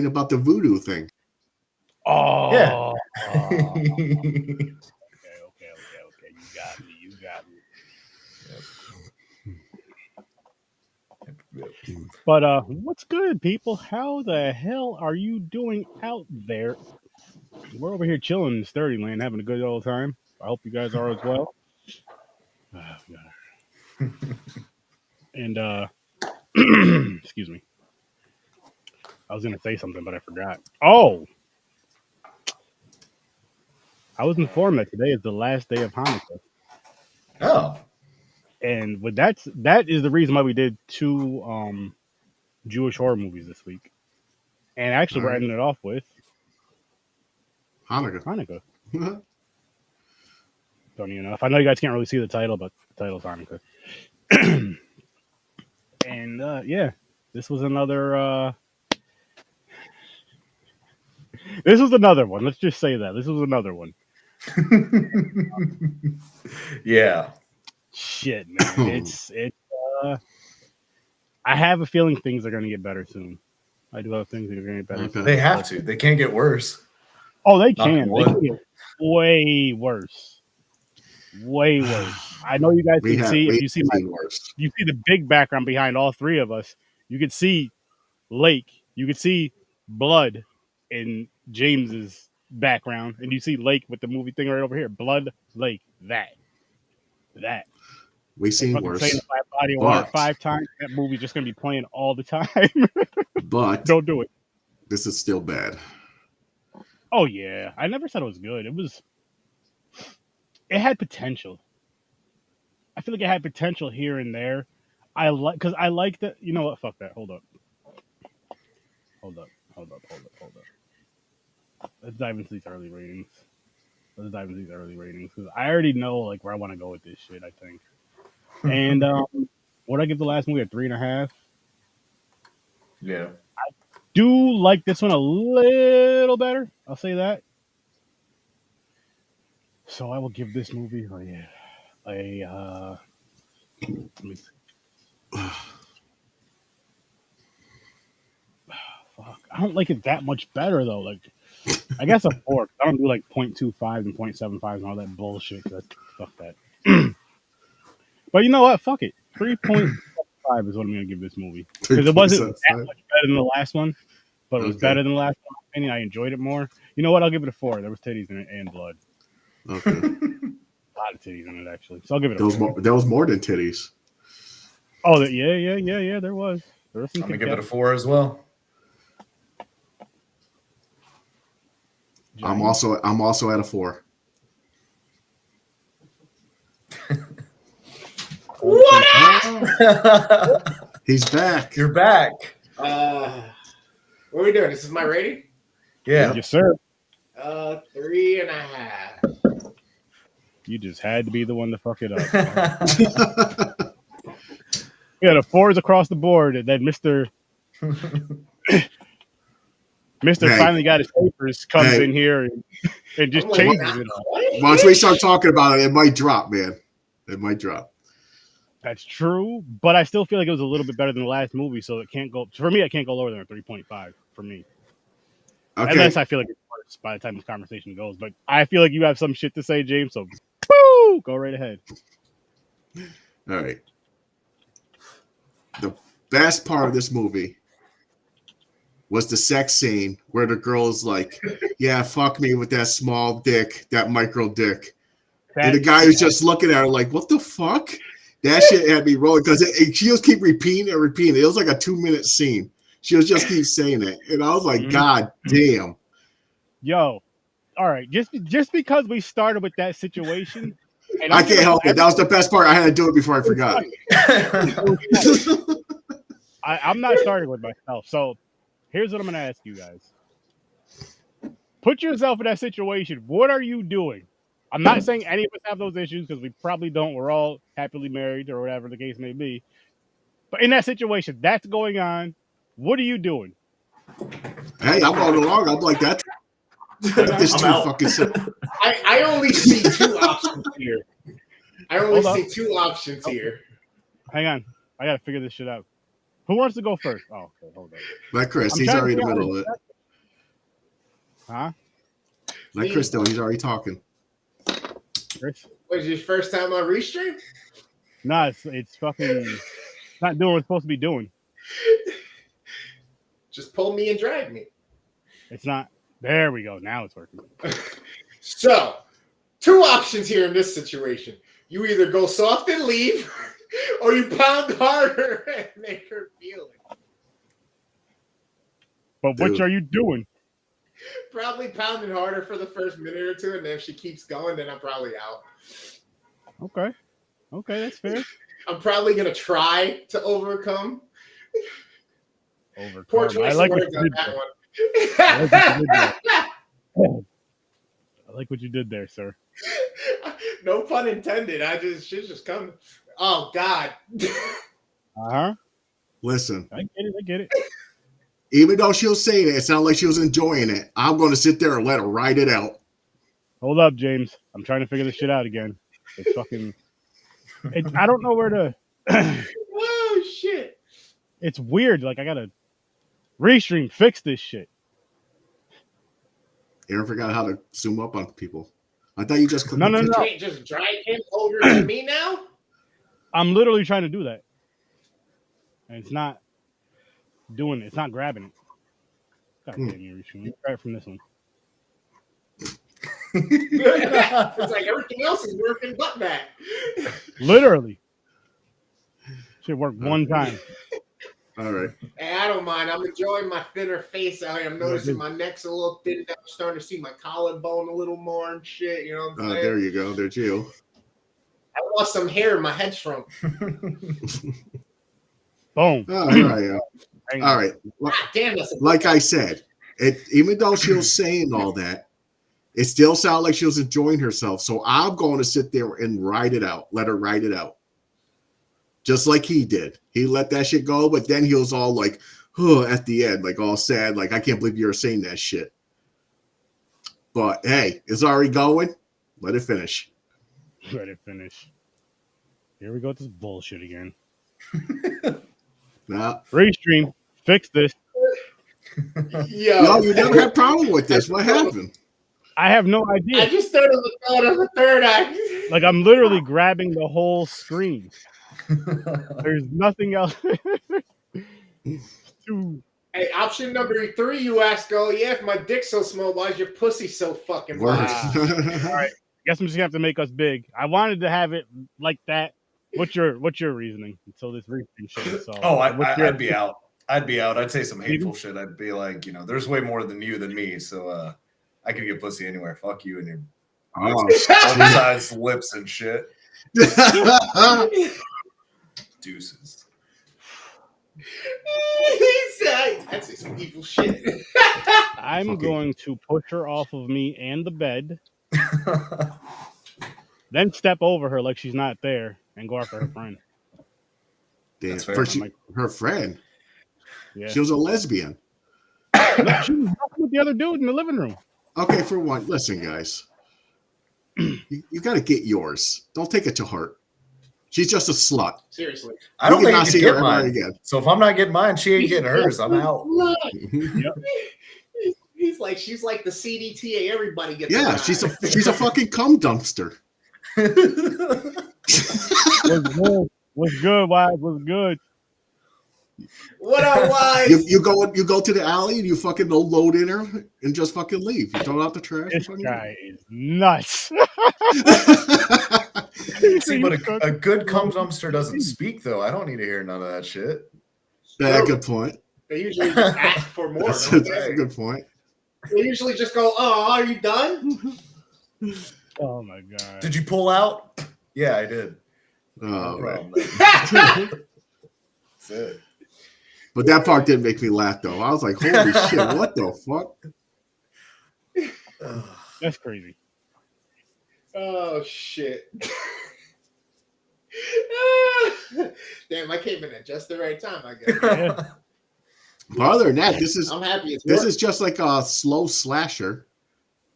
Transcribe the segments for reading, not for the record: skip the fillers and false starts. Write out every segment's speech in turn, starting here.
about the voodoo thing. Oh, Yeah. okay. You got me. But what's good, people? How the hell are you doing out there? We're over here chilling in Sturdy Land, having a good old time. I hope you guys are as well. Oh, God. And excuse me. I was gonna say something, but I forgot. Oh, I was informed that today is the last day of Hanukkah, Oh. and with that is the reason why we did two Jewish horror movies this week. And actually, we're ending it off with Hanukkah. Funny enough, I know you guys can't really see the title, but the title's Hanukkah. And yeah, this was another. This was another one. Let's just say that this was another one. Yeah. Shit, man. It's. I have a feeling things are going to get better soon. I do have things that are going to get better soon. They have to. They can't get worse. Oh, they can. They can get way worse. Way worse. I know you guys can see if you see the big background behind all three of us. You can see Lake. You can see Blood in James's background, and you see Lake with the movie thing right over here. Blood Lake. That. We've seen worse. Saying body but 5 times. That movie's just gonna be playing all the time. But don't do it. This is still bad. Oh yeah, I never said it was good. It had potential. I feel like it had potential here and there. I like that. You know what? Fuck that. Hold up. Let's dive into these early ratings. Because I already know like where I want to go with this shit. I think. And what I give the last movie a 3.5. Yeah. I do like this one a little better. I'll say that. So I will give this movie let me see. Fuck. I don't like it that much better though. Like I guess a 4. I don't do like 0.25 and 0.75 and all that bullshit. Fuck that. But you know what? Fuck it. 3.5 is what I'm gonna give this movie. Because it wasn't that much better than the last one, but it was better than the last one. And I enjoyed it more. You know what? I'll give it a 4. There was titties in it and blood. Okay. A lot of titties in it actually. So I'll give it a 4. There was more than titties. Oh yeah. There was some. I'm gonna give it a 4 as well. I'm also at a 4. What up? He's back. You're back. What are we doing? This is my rating? Yeah. Yes, sir. 3.5. You just had to be the one to fuck it up. Yeah, the 4s across the board, and then Mr. finally got his papers, comes in here and just changes it all. Once we start talking about it, it might drop, man. It might drop. That's true, but I still feel like it was a little bit better than the last movie, so it can't go. For me, I can't go lower than a 3.5 for me. Okay. Unless I feel like it's worse by the time this conversation goes. But I feel like you have some shit to say, James, so woo, go right ahead. All right. The best part of this movie was the sex scene where the girl is like, yeah, fuck me with that small dick, that micro dick. And the guy was just looking at her like, what the fuck? That shit had me rolling because she just keep repeating and repeating. It was like a 2-minute scene. She was just keep saying it. And I was like, God damn. Yo, all right. Just because we started with that situation. And I can't help it. That was the best part. I had to do it before I forgot. I'm not starting with myself. So here's what I'm going to ask you guys. Put yourself in that situation. What are you doing? I'm not saying any of us have those issues because we probably don't. We're all happily married or whatever the case may be. But in that situation, that's going on. What are you doing? Hey, I'm going along. I'm like that. This too fucking simple. I only see 2 options here. Hang on. I got to figure this shit out. Who wants to go first? Oh, okay, hold on. Let Chris. He's already in the middle of it. Huh? Let Chris know. He's already talking. Chris? Was your first time on Restream? Nah, it's fucking not doing what it's supposed to be doing. Just pull me and drag me. It's not. There we go. Now it's working. So, two options here in this situation. You either go soft and leave, or you pound harder and make her feel it. But which are you doing? Probably pounding harder for the first minute or two, and then if she keeps going, then I'm probably out. Okay. Okay, that's fair. I'm probably going to try to overcome. Overcome. Poor choice of words on that one. I like what you did there, sir. No pun intended. She's just coming. Oh, God. Uh-huh. Listen. I get it. Even though she'll say it sounded like she was enjoying it. I'm going to sit there and let her ride it out. Hold up, James. I'm trying to figure this shit out again. It's fucking... I don't know where to... Oh, shit. It's weird. Like, I got to restream, fix this shit. Aaron forgot how to zoom up on people. I thought you just... No. You can't just drag him over to me now? I'm literally trying to do that. And it's not doing it. It's not grabbing it. God damn you, restream. Try it from this one. It's like everything else is working but that. Literally. Should work one time. All right. Hey, I don't mind. I'm enjoying my thinner face out here. I'm noticing my neck's a little thin down. I'm starting to see my collarbone a little more and shit. You know what I'm saying? There you go. There's you. I lost some hair. My head shrunk. Boom. All right. All right. God damn, Like I said, even though she was saying all that, it still sounded like she was enjoying herself. So I'm going to sit there and ride it out. Let her ride it out. Just like he did. He let that shit go, but then he was all like, oh, at the end, like all sad, like, I can't believe you were saying that shit. But hey, it's already going. Let it finish. Let it finish. Here we go with this bullshit again. Nah. Restream. Fix this. Yo, you never had a problem with this. What happened? I have no idea. I just started the thought of a third eye. Like, I'm literally grabbing the whole screen. There's nothing else to... Hey, option number 3, you ask, oh, yeah, if my dick's so small, why is your pussy so fucking wide? All right. Guess I'm just going to have to make us big. I wanted to have it like that. What's your reasoning until this restream shit is solved? Oh, I'd be out. I'd say some hateful shit. I'd be like, there's way more than you than me, so I can get pussy anywhere. Fuck you and your oversized lips and shit. Deuces. I'd say some evil shit. I'm going to push her off of me and the bed, then step over her like she's not there and go after her friend. Damn, Like, her friend? Yeah. She was a lesbian. No, she was with the other dude in the living room. Okay, for one, listen, guys. You got to get yours. Don't take it to heart. She's just a slut. Seriously. I don't think not you see can her get ever mine. again. So if I'm not getting mine, she ain't getting hers. I'm out. Yep. She's like the CDTA. Everybody gets. Yeah, she's a fucking cum dumpster. What's good, wife? What's good? What up, wise? You go to the alley and you fucking load in her and just fucking leave. You throw out the trash. This guy is nuts. See, but a good cum dumpster doesn't speak, though. I don't need to hear none of that shit. Yeah, good point. They usually just ask for more. That's a good point. They usually just go, "Oh, are you done?" Oh my god! Did you pull out? Yeah, I did. Oh, right. That's it. But that part didn't make me laugh though. I was like, "Holy shit! What the fuck?" That's crazy. Oh shit! Damn, I came in at just the right time. I guess. Yeah. But other than that, this I'm happy. this is just like a slow slasher.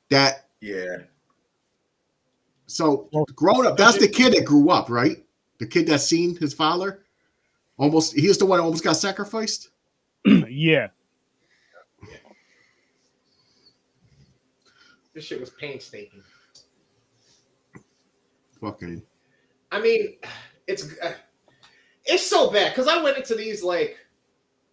That So grown up, that's the kid that grew up, right? The kid that's seen his father. He's the one that almost got sacrificed. Yeah. This shit was painstaking. Fucking. I mean, it's so bad because I went into these like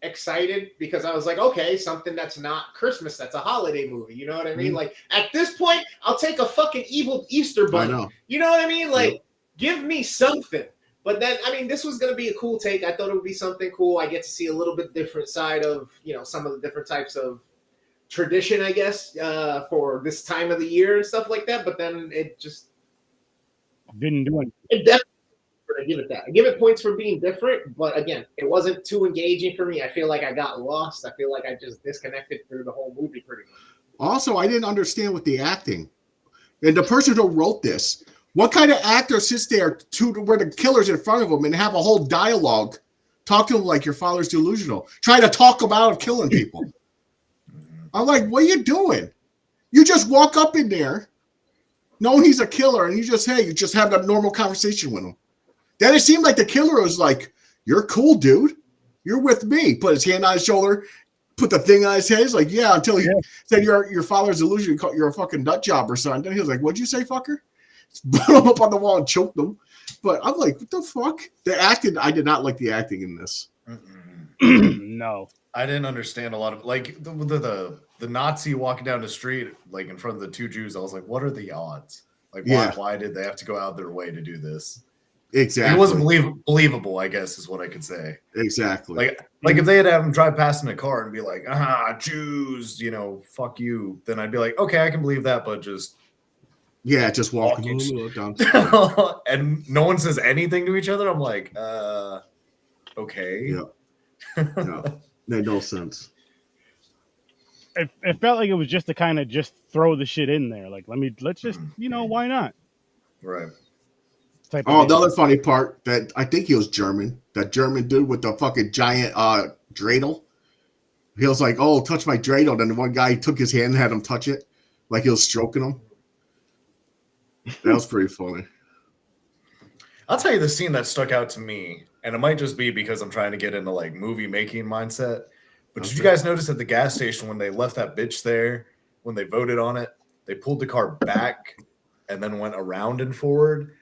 excited because I was like, okay, something that's not Christmas, that's a holiday movie. You know what I mean? Like at this point, I'll take a fucking evil Easter bunny. I know. You know what I mean? Like, give me something. But then, I mean, this was going to be a cool take. I thought it would be something cool. I get to see a little bit different side of, you know, some of the different types of tradition, I guess, for this time of the year and stuff like that. But then it just didn't do anything. It definitely, I give it that. I give it points for being different. But again, it wasn't too engaging for me. I feel like I got lost. I feel like I just disconnected through the whole movie pretty much. Also, I didn't understand with the acting. And the person who wrote this, what kind of actor sits there to where the killer's in front of him and have a whole dialogue, talk to him like your father's delusional, trying to talk him out of killing people? I'm like, what are you doing? You just walk up in there, knowing he's a killer, and you just have a normal conversation with him. Then it seemed like the killer was like, you're cool, dude. You're with me. Put his hand on his shoulder, put the thing on his head. He's like, yeah, until he said your father's delusion, you're a fucking nut job or something. Then he was like, what'd you say, fucker? Put him up on the wall and choked him. But I'm like, what the fuck? The acting, I did not like the acting in this. No. I didn't understand a lot of like the Nazi walking down the street like in front of the two Jews. I was like, what are the odds? Like, why did they have to go out their way to do this? Exactly. It wasn't believable, I guess, is what I could say. Exactly. Like if they had to have him drive past in a car and be like, Jews, you know, fuck you, then I'd be like, okay, I can believe that, but just just walking down. And no one says anything to each other. I'm like, okay. Yeah. No, made no sense. It felt like it was just to kind of just throw the shit in there. Like, let's just, you know, why not? Right. The other funny part that I think he was German. That German dude with the fucking giant dreidel. He was like, "Oh, touch my dreidel." Then the one guy took his hand and had him touch it, like he was stroking him. That was pretty funny. I'll tell you the scene that stuck out to me, and it might just be because I'm trying to get into like movie making mindset. But did you guys notice at the gas station when they left that bitch there, when they voted on it, they pulled the car back and then went around and forward?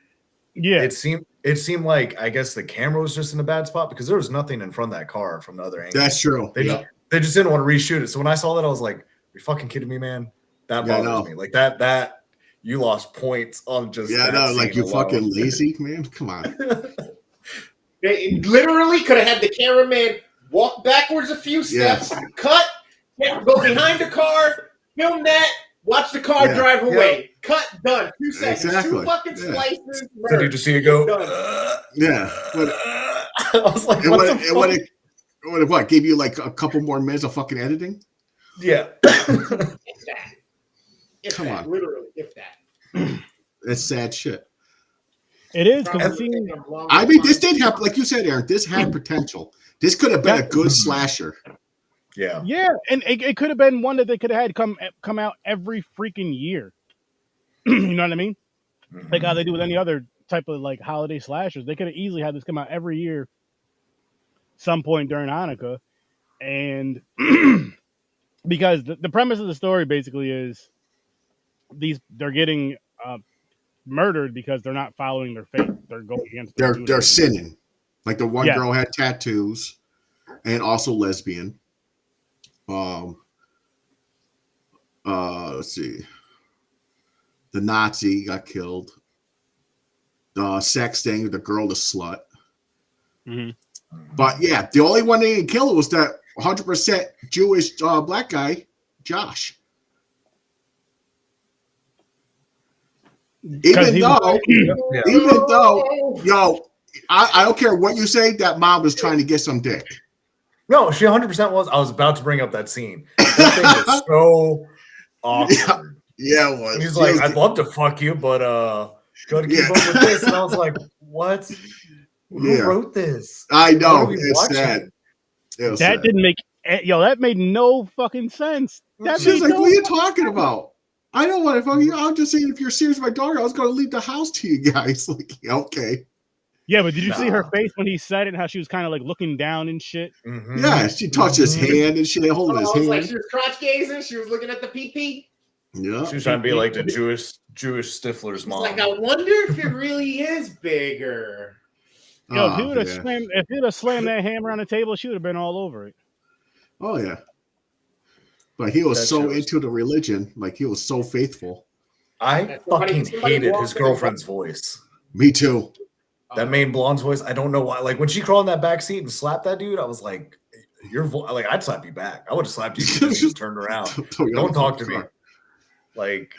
Yeah. It seemed like, I guess the camera was just in a bad spot because there was nothing in front of that car from the other angle. That's true. They just didn't want to reshoot it. So when I saw that, I was like, "Are you fucking kidding me, man?" That bothers me. Like that you lost points on just like you alone. Fucking lazy, man. Come on. They literally could have had the cameraman walk backwards a few steps, cut, go behind the car, film that, watch the car drive away. Cut, done. 2 seconds. Exactly. 2 fucking slices. Did you just see it go? I was like, what gave you like a couple more minutes of fucking editing? Yeah. Come on. Literally, if that. It's sad shit. It is. I mean, this did have, like you said, Aaron, this had potential. This could have been a good slasher. Yeah. Yeah, and it could have been one that they could have had come out every freaking year. You know what I mean? Like how they do with any other type of like holiday slashers. They could have easily had this come out every year some point during Hanukkah. And because the premise of the story basically is they're getting murdered because they're not following their faith. They're going against they're sinning. Like the one girl had tattoos and also lesbian. Let's see. The Nazi got killed. The sex thing, the girl, the slut. Mm-hmm. But yeah, the only one they didn't kill was that 100% Jewish black guy, Josh. Even though, I don't care what you say, that mom was trying to get some dick. No, she 100% was. I was about to bring up that scene. That thing was so awkward. Yeah, it was. And he's like, I'd love to fuck you, but gotta keep up with this. And I was like, what? Who wrote this? I know. It's sad. That didn't make that made no fucking sense. She's like, what are you talking about? I don't want to fuck you. I'm just saying, if you're serious with my daughter, I was going to leave the house to you guys. Like, okay. Yeah, but did you see her face when he said it and how she was kind of like looking down and shit? Yeah, she touched his hand and shit, holding his hand. Like she was crotch gazing. She was looking at the pee-pee. Yeah. She was trying to be like the Jewish Stifler's mom. Like, I wonder if it really is bigger. Yo, if he would have slammed that hammer on the table, she would have been all over it. Oh yeah. But he was so into the religion, like he was so faithful. I fucking hated his girlfriend's voice. Me too. That main blonde's voice. I don't know why. Like when she crawled in that back seat and slapped that dude, I was like, "Your voice." Like I'd slap you back. I would have slapped you because you just turned around. Don't talk to me. Like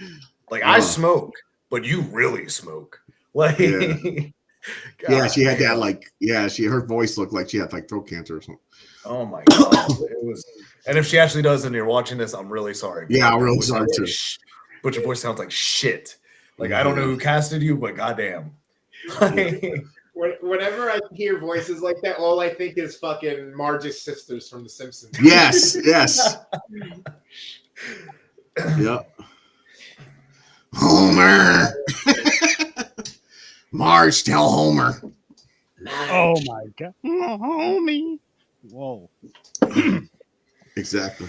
I smoke, but you really smoke. Like, yeah, she had that. Like, her voice looked like she had like throat cancer or something. Oh my god, it was. And if she actually does, and you're watching this, I'm really sorry. Yeah, I'm really sorry too. But your voice sounds like shit. Like I don't know who casted you, but goddamn. Whenever I hear voices like that, all I think is fucking Marge's sisters from The Simpsons. Yes. Yep. Homer. Marge, tell Homer. Oh my god, homie. Whoa. Exactly.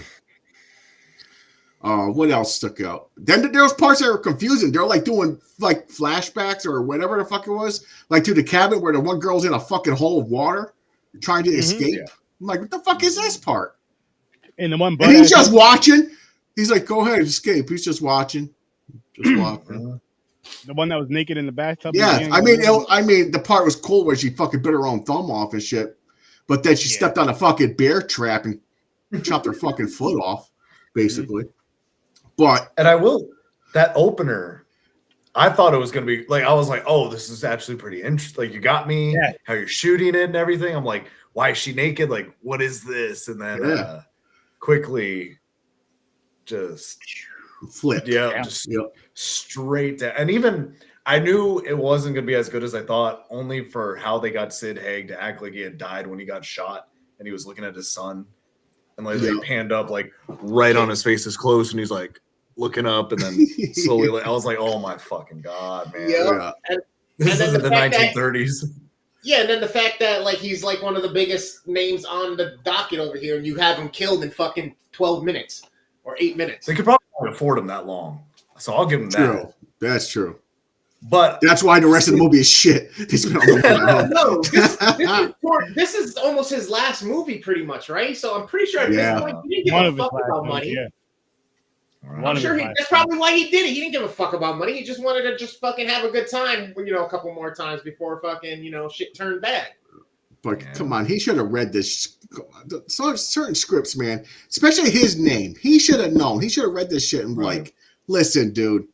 What else stuck out? Then there was parts that were confusing. They're like doing like flashbacks or whatever the fuck it was, like to the cabin where the one girl's in a fucking hole of water trying to escape. Yeah. I'm like, what the fuck is this part? And the one, and he's just watching. He's like, go ahead, escape. He's just watching. Just watching. The one that was naked in the bathtub. Yeah, I mean, the part was cool where she fucking bit her own thumb off and shit, but then she stepped on a fucking bear trap and chopped her fucking foot off, basically. But and that opener, I thought it was gonna be like I was like, oh, this is actually pretty interesting. Like you got me, how you're shooting it and everything. I'm like, why is she naked? Like, what is this? And then quickly just flip. Just straight down. And even I knew it wasn't gonna be as good as I thought, only for how they got Sid Haig to act like he had died when he got shot and he was looking at his son. And like they panned up like right on his face is close, and he's like looking up, and then slowly like, I was like, oh my fucking god, man. Yeah. This is the 1930s. And then the fact that like he's like one of the biggest names on the docket over here, and you have him killed in fucking 12 minutes or 8 minutes. They could probably not afford him that long. So I'll give him that. That's true. But that's why the rest of the movie is shit. This is almost his last movie, pretty much, right? So I'm pretty sure at this point he didn't give a fuck about money. I'm sure that's probably why he did it. He didn't give a fuck about money. He just wanted to just fucking have a good time, a couple more times before fucking, shit turned bad. But come on, he should have read this. Certain scripts, man, especially his name. He should have known. He should have read this shit and like, listen, dude.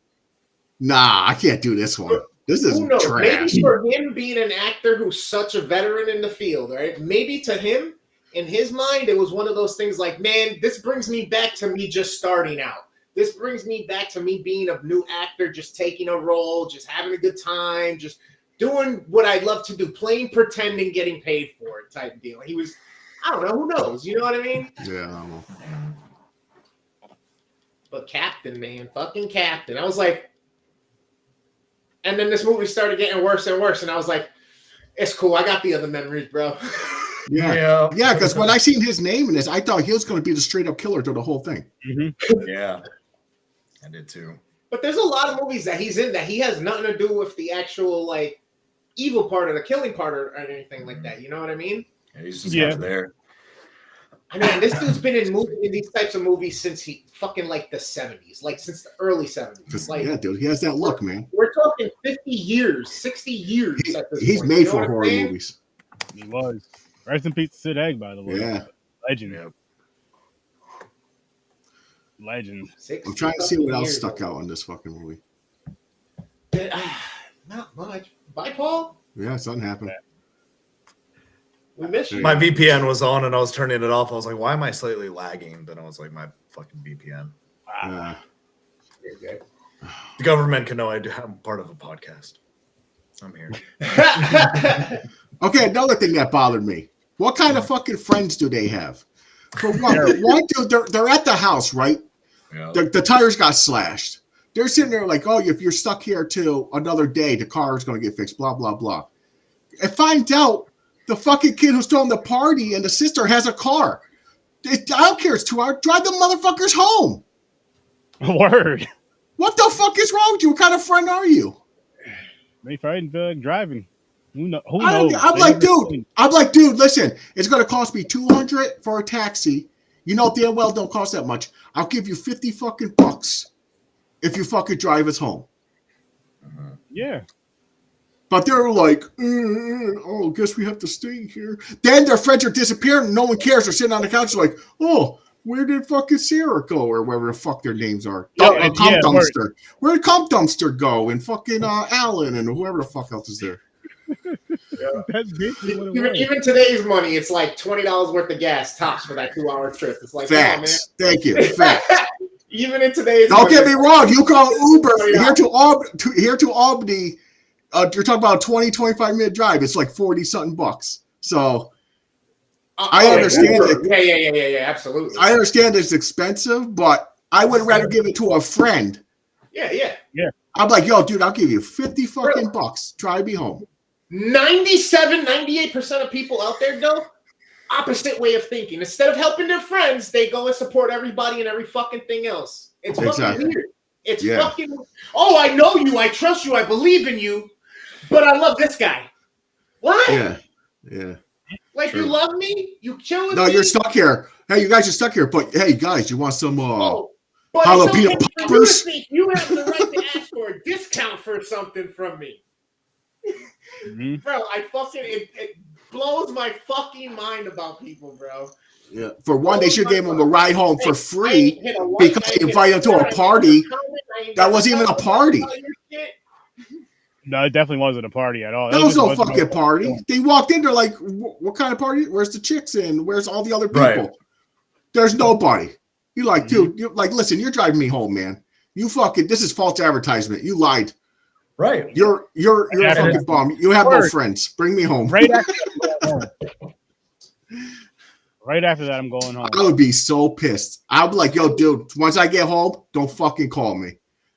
Nah, I can't do this one. This is trash. Maybe for him being an actor who's such a veteran in the field, right? Maybe to him, in his mind, it was one of those things like, man, this brings me back to me just starting out. This brings me back to me being a new actor, just taking a role, just having a good time, just doing what I love to do, playing pretend and getting paid for it type deal. He was, I don't know, who knows? You know what I mean? Yeah, I don't know. But Captain, man, fucking Captain. I was like, and then this movie started getting worse and worse, and I was like, it's cool. I got the other memories, bro. Yeah, because when I seen his name in this, I thought he was going to be the straight-up killer to the whole thing. Mm-hmm. Yeah, I did too. But there's a lot of movies that he's in that he has nothing to do with the actual, like, evil part or the killing part or anything like that. You know what I mean? Yeah, he's just kind of there. I mean, this dude's been in these types of movies since he fucking like the 70s, like since the early 70s. Like, yeah, dude, he has that look, man. We're talking 50 years, 60 years. He's point. Made for horror movies. He was. Rest in peace, Sid Haig, by the way. Yeah, legend. Yeah. Legend. I'm trying to see what else stuck out in this fucking movie. Not much. Bye, Paul. Yeah, something happened. Yeah. We missed you. My VPN was on and I was turning it off. I was like, why am I slightly lagging? Then I was like, my fucking VPN. Okay. The government can know I'm part of a podcast. I'm here. Okay, another thing that bothered me. What kind of fucking friends do they have? For one, dude, they're at the house, right? Yeah. The tires got slashed. They're sitting there like, oh, if you're stuck here till another day, the car is going to get fixed, blah, blah, blah. And find out the fucking kid who's throwing the party and the sister has a car. I don't care. It's 2 hours. Drive the motherfuckers home. Word. What the fuck is wrong with you? What kind of friend are you? They frightened driving. Who knows? I'm like, dude, listen, it's gonna cost me $200 for a taxi. You know damn well don't cost that much. I'll give you 50 fucking bucks if you fucking drive us home. Yeah. But they're like, oh, guess we have to stay here. Then their friends are disappearing and no one cares. They're sitting on the couch like, oh, where did fucking Sarah go? Or wherever the fuck their names are. Dumpster. Where did Comp Dumpster go? And fucking Alan and whoever the fuck else is there. That's basically what it was. Even today's money, it's like $20 worth of gas tops for that 2-hour trip. It's like, facts. Oh, man. Thank you. Facts. Even in today's Don't get me wrong. You call Uber here to Albany. You're talking about a 25-minute drive. It's like 40-something bucks. So I understand it. Yeah, absolutely. I understand it's expensive, but I would rather give it to a friend. Yeah. I'm like, yo, dude, I'll give you 50 fucking bucks. Drive me home. 98% of people out there, though, opposite way of thinking. Instead of helping their friends, they go and support everybody and every fucking thing else. It's fucking weird. It's fucking, oh, I know you, I trust you, I believe in you, but I love this guy. What? Yeah. Like, true. You love me? You chill with me? No, you're stuck here. Hey, you guys are stuck here. But, hey, guys, you want some jalapeno poppers? You have the right to ask for a discount for something from me. Mm-hmm. Bro, it blows my fucking mind about people, bro. Yeah. For one, they should give him a ride home for free because they invited him to a party. That wasn't even a party. No, it definitely wasn't a party at all. That was no fucking party. They walked in, they're like, what kind of party? Where's the chicks in? Where's all the other people? Right. There's nobody. You're like, dude, you're like, listen, you're driving me home, man. You fucking, this is false advertisement. You lied. Right. You're a fucking bum. You have no friends. Bring me home. Right after that, I'm going home. I would be so pissed. I'd be like, yo, dude, once I get home, don't fucking call me.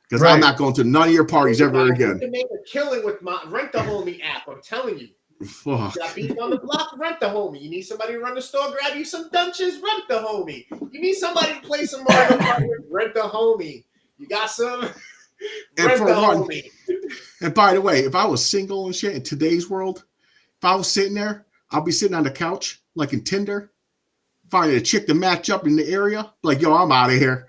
Because I'm not going to none of your parties ever again. You can make a killing with my Rent the Homie app. I'm telling you. Fuck. You got beef on the block, Rent the Homie. You need somebody to run the store, grab you some dunches, Rent the Homie. You need somebody to play some Mario Kart with, Rent the Homie. You got some, Rent the Homie. And by the way, if I was single and shit in today's world, if I was sitting there, I'll be sitting on the couch, like in Tinder, finding a chick to match up in the area. Like, yo, I'm out of here.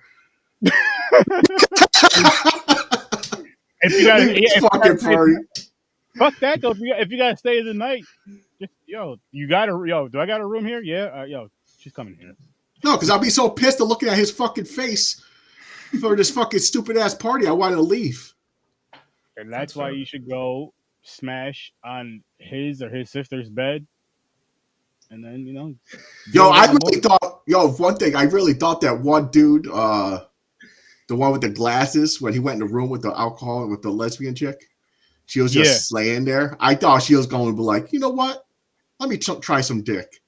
If you got party. Fuck that though. If you gotta stay the night, just, do I got a room here? Yeah, she's coming here. No, because I'll be so pissed at looking at his fucking face for this fucking stupid ass party. I wanted to leave. And that's why you should go smash on his or his sister's bed. And then, I really thought, one thing, I really thought that one dude, the one with the glasses, when he went in the room with the alcohol and with the lesbian chick, she was just slaying there. I thought she was going to be like, you know what? Let me try some dick.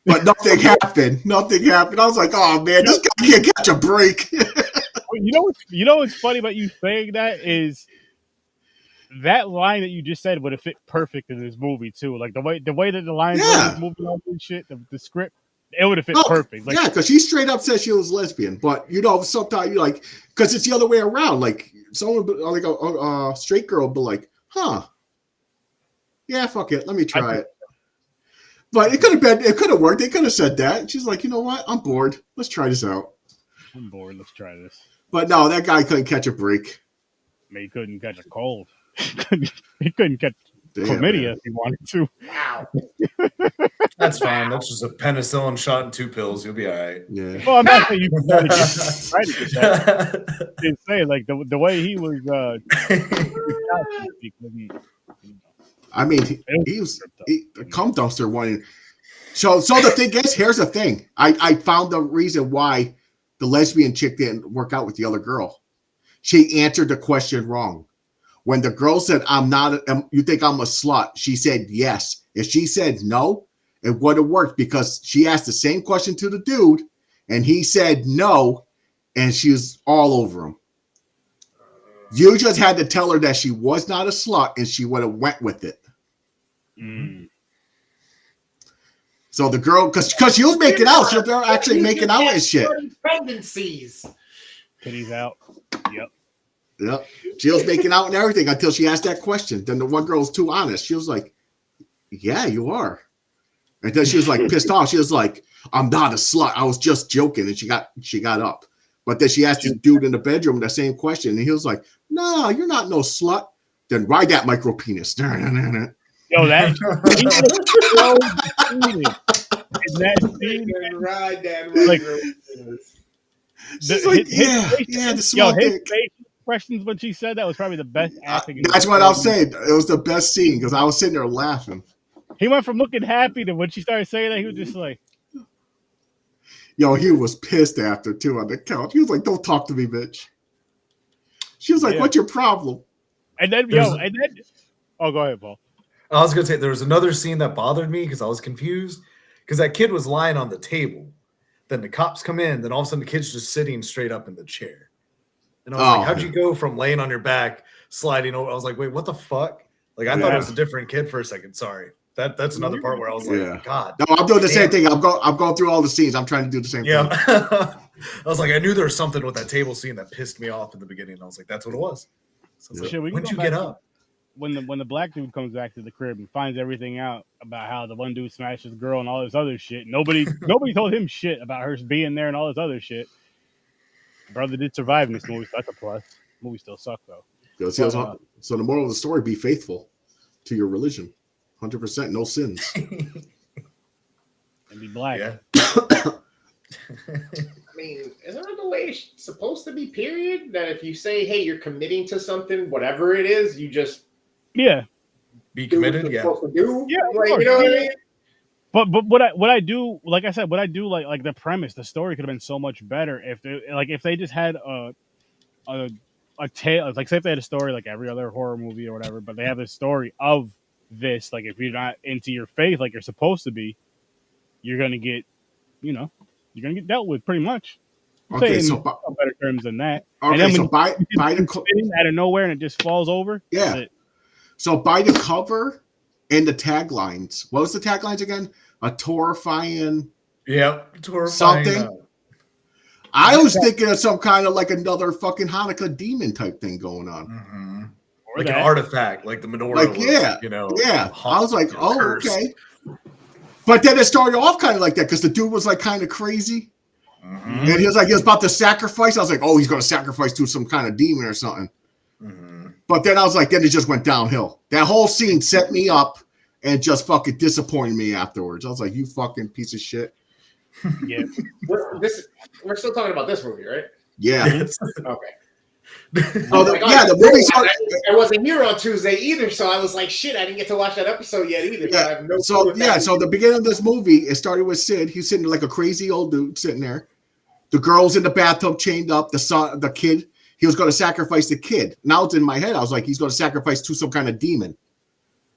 But nothing happened. Nothing happened. I was like, oh, man, this guy can't catch a break. You know what's funny about you saying that is that line that you just said would have fit perfect in this movie, too. Like, the way that the lines in this movie and shit, the script, it would have fit perfect. Like, because she straight up said she was lesbian. But, sometimes you like, because it's the other way around. Like, someone, like a straight girl would be like, huh. Yeah, fuck it. Let me try it. But it could have worked. They could have said that. And she's like, you know what? I'm bored. Let's try this out. I'm bored. Let's try this. But no, that guy couldn't catch a break. I mean, he couldn't catch a cold. He couldn't catch chlamydia if he wanted to. Wow. That's fine. That's just a penicillin shot and 2 pills. You'll be all right. Yeah. Well, I'm not saying you can try to get that. It's saying like the way he was. I mean, he was a cum dumpster one. So the thing is, here's the thing. I found the reason why the lesbian chick didn't work out with the other girl. She answered the question wrong. When the girl said, I'm not, you think I'm a slut? She said yes. If she said no, it would have worked because she asked the same question to the dude and he said no, and she was all over him. You just had to tell her that she was not a slut and she would have went with it. Mm. So the girl, because she was making out, they're actually making out and shit. Pregnancies. Titties out. Yep. Yep. She was making out and everything until she asked that question. Then the one girl was too honest. She was like, yeah, you are. And then she was like pissed off. She was like, I'm not a slut. I was just joking. And she got up. But then she asked this dude in the bedroom the same question. And he was like, no, you're not no slut. Then ride that micro penis. Yo, that ride that micro penis. She's like, yeah, the small dick. Questions when she said that was probably the best acting. That's what I was saying. It was the best scene because I was sitting there laughing. He went from looking happy to when she started saying that, he was just like, yo, he was pissed after too on the couch. He was like, don't talk to me, bitch. She was like, what's your problem? And then, oh, go ahead, Paul. I was going to say, there was another scene that bothered me because I was confused because that kid was lying on the table. Then the cops come in. Then all of a sudden the kid's just sitting straight up in the chair. And I was like, how'd you go from laying on your back, sliding over? I was like, wait, what the fuck? Like, I thought it was a different kid for a second. Sorry. That's another part where I was like, God. No, I'm doing the same thing. I'm going through all the scenes. I'm trying to do the same thing. I was like, I knew there was something with that table scene that pissed me off in the beginning. I was like, that's what it was. So I was like, when'd you get up? When the black dude comes back to the crib and finds everything out about how the one dude smashed his girl and all this other shit. Nobody told him shit about her being there and all this other shit. Brother did survive in this movie, so that's a plus. The movie still sucked though. So the moral of the story: be faithful to your religion, 100%, no sins, and be black. Yeah. I mean, isn't that the way it's supposed to be? Period. That if you say, "Hey, you're committing to something, whatever it is," you just be committed. Yeah, supposed to do. Yeah, like, you know what I mean. But what I do, like I said, what I do like the premise, the story could have been so much better if they just had a tale, like say if they had a story like every other horror movie or whatever, but they have a story of this. Like if you're not into your faith like you're supposed to be, you're gonna get dealt with pretty much. Okay, so better terms than that. Okay, and then so by the out of nowhere and it just falls over. Yeah. So by the cover and the taglines, what was the taglines again? A terrifying. Yeah, terrifying. Something. I was thinking of some kind of like another fucking Hanukkah demon type thing going on. Mm-hmm. Like an artifact, like the menorah. Like, I was like, okay. But then it started off kind of like that because the dude was like kind of crazy. Mm-hmm. And he was about to sacrifice. I was like, oh, he's going to sacrifice to some kind of demon or something. Mm-hmm. But then I was like, then it just went downhill. That whole scene set me up and just fucking disappointed me afterwards. I was like, you fucking piece of shit. Yeah. We're still talking about this movie, right? Yeah. Okay. The movie started. I wasn't here on Tuesday either, so I was like, shit, I didn't get to watch that episode yet either. Yeah. I have no So the beginning of this movie, it started with Sid. He's sitting like a crazy old dude sitting there. The girl's in the bathtub chained up. The kid, he was going to sacrifice the kid. Now it's in my head. I was like, he's going to sacrifice to some kind of demon.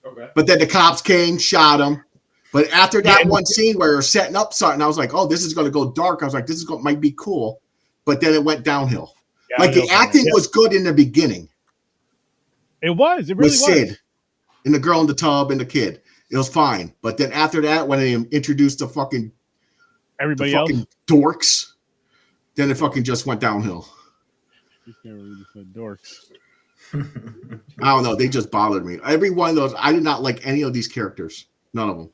Okay. But then the cops came, shot him. But after that one scene where they're setting up something, I was like, oh, this is going to go dark. I was like, might be cool. But then it went downhill. Like the acting was good in the beginning. It was. It really was. With Sid and the girl in the tub and the kid. It was fine. But then after that, when they introduced the fucking dorks, then it fucking just went downhill. Dorks. I don't know. They just bothered me. Every one of those, I did not like any of these characters. None of them.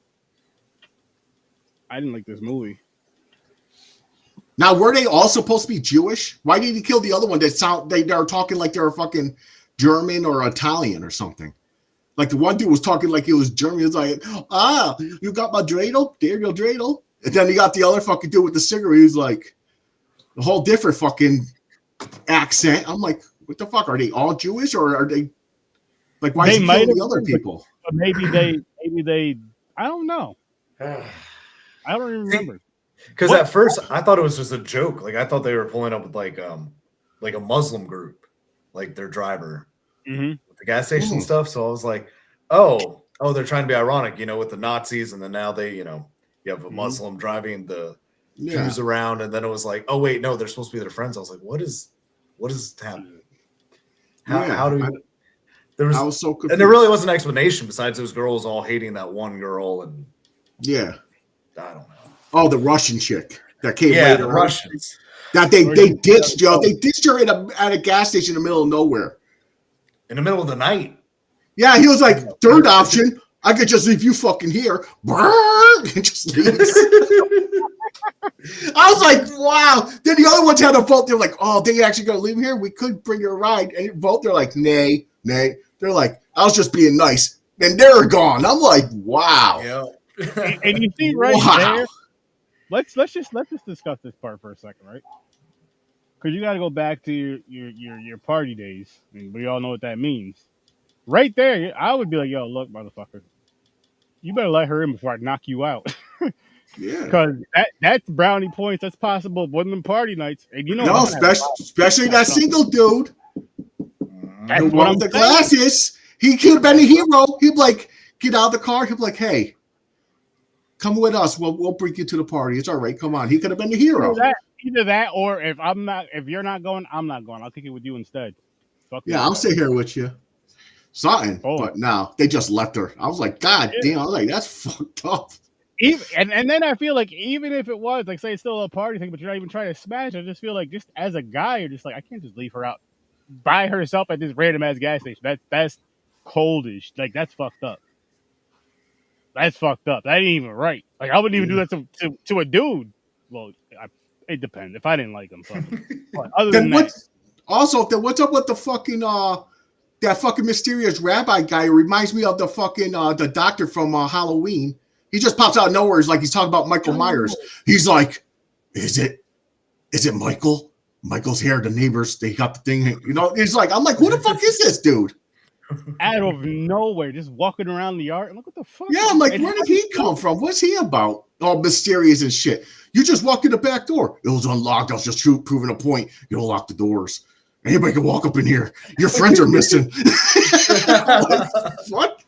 I didn't like this movie. Now, were they all supposed to be Jewish? Why did he kill the other one they are talking like they're fucking German or Italian or something? Like the one dude was talking like he was German. He was like, you got my dreidel? There your dreidel. And then he got the other fucking dude with the cigarette. He was like a whole different fucking accent. I'm like, what the fuck? Are they all Jewish or are they like why is he killing the other people? But maybe they I don't know. I don't even remember. Because at first I thought it was just a joke. Like I thought they were pulling up with like a Muslim group, like their driver with the gas station stuff. So I was like, oh, they're trying to be ironic, with the Nazis, and then now they, you have a Muslim driving the Jews around, and then it was like, oh wait, no, they're supposed to be their friends. I was like, what is happening? How do we? I was so confused. And there really wasn't an explanation besides those girls all hating that one girl, and I don't know. Oh, the Russian chick that came later. The Russians. That they ditched, yo. They ditched her at a gas station in the middle of nowhere. In the middle of the night. Yeah, he was like, third option, I could just leave you fucking here. And just leaves. I was like, wow. Then the other ones had a vote. They're like, oh, they actually gonna leave him here? We could bring you a ride. And vote. They're like, nay. They're like, I was just being nice. And they're gone. I'm like, wow. Yeah. And you see there. Let's just discuss this part for a second, right? Because you got to go back to your party days. I mean, we all know what that means. Right there, I would be like, yo, look, motherfucker, you better let her in before I knock you out. Yeah. Because that's brownie points. That's possible of one of them party nights. And you know, no, especially that single dude. That's the one with the glasses. He could have been a hero. He'd be like, get out of the car. He'd be like, hey, come with us. We'll bring you to the party. It's all right. Come on. He could have been the hero. Either that, or if you're not going, I'm not going. I'll kick it with you instead. Fuck yeah, I'll sit here with you. Something. But no, they just left her. I was like, God damn. I was like, that's fucked up. And then I feel like even if it was like, say it's still a party thing, but you're not even trying to smash, I just feel like just as a guy, you're just like, I can't just leave her out by herself at this random ass gas station. That's coldish. Like that's fucked up. That's fucked up. That ain't even right. Like I wouldn't even do that to a dude. Well, it depends. If I didn't like him, but other than that, also, what's up with the fucking that fucking mysterious rabbi guy? It reminds me of the fucking the doctor from Halloween. He just pops out of nowhere. It's like he's talking about Michael Myers. He's like, "Is it Michael? Michael's here. The neighbors, they got the thing. You know." He's like, "I'm like, who the fuck is this dude?" Out of nowhere, just walking around the yard. I'm like, what the fuck? Yeah, I'm like, where did he come from? What's he about? All mysterious and shit. You just walked in the back door. It was unlocked. I was just proving a point. You don't lock the doors. Anybody can walk up in here. Your friends are missing. Like, what?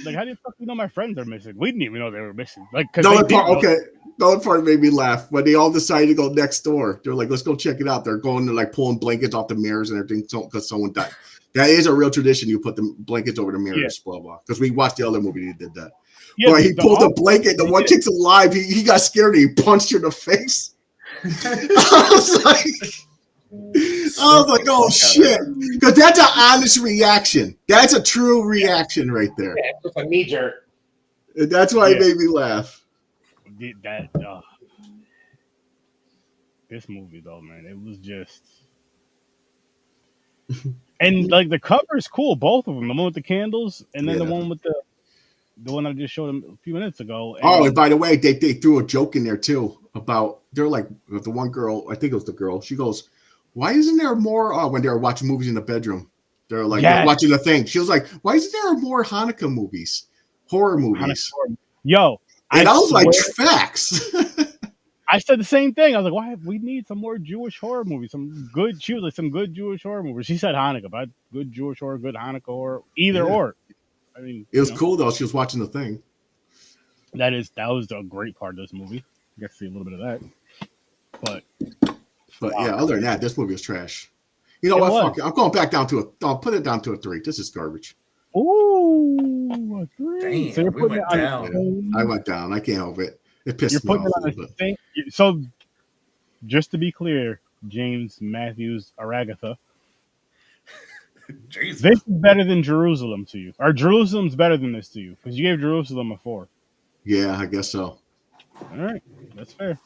Like, how do you fuck you know my friends are missing? We didn't even know they were missing. Like, the other part made me laugh when they all decided to go next door. They're like, let's go check it out. They're going to like pulling blankets off the mirrors and everything because someone died. That is a real tradition. You put the blankets over the mirrors, blah blah. Because we watched the other movie, he did that. Yeah, but he pulled the blanket. The one chick's alive. He got scared and he punched her in the face. I was like, oh shit, because that's an honest reaction. That's a true reaction right there. Yeah, it's just a knee jerk. That's why it made me laugh. This movie though, man, it was just. And like the cover is cool, both of them. The one with the candles, and then the one with the one I just showed them a few minutes ago. And by the way, they threw a joke in there too about they're like the one girl. I think it was the girl. She goes, "Why isn't there more?" When they were watching movies in the bedroom, they're like watching the thing. She was like, "Why isn't there more Hanukkah movies, horror movies?" Yo, and I was like, "Facts." I said the same thing. I was like, "Why? We need some more Jewish horror movies. Some good." She was like, "Some good Jewish horror movies." She said Hanukkah, but good Jewish horror, good Hanukkah horror, either or. I mean, it was cool though. She was watching the thing. That was a great part of this movie. You got to see a little bit of that. But yeah, other than that, this movie was trash. You know what? Fuck it. I'm going back down to I'll put it down to a 3. This is garbage. Ooh, a 3. Damn, so we went down. I went down. I can't help it. It pissed me off a little bit. So, just to be clear, James Matthews Aragatha, Jesus. This is better than Jerusalem to you, or Jerusalem's better than this to you, because you gave Jerusalem a 4. Yeah, I guess so. All right, that's fair.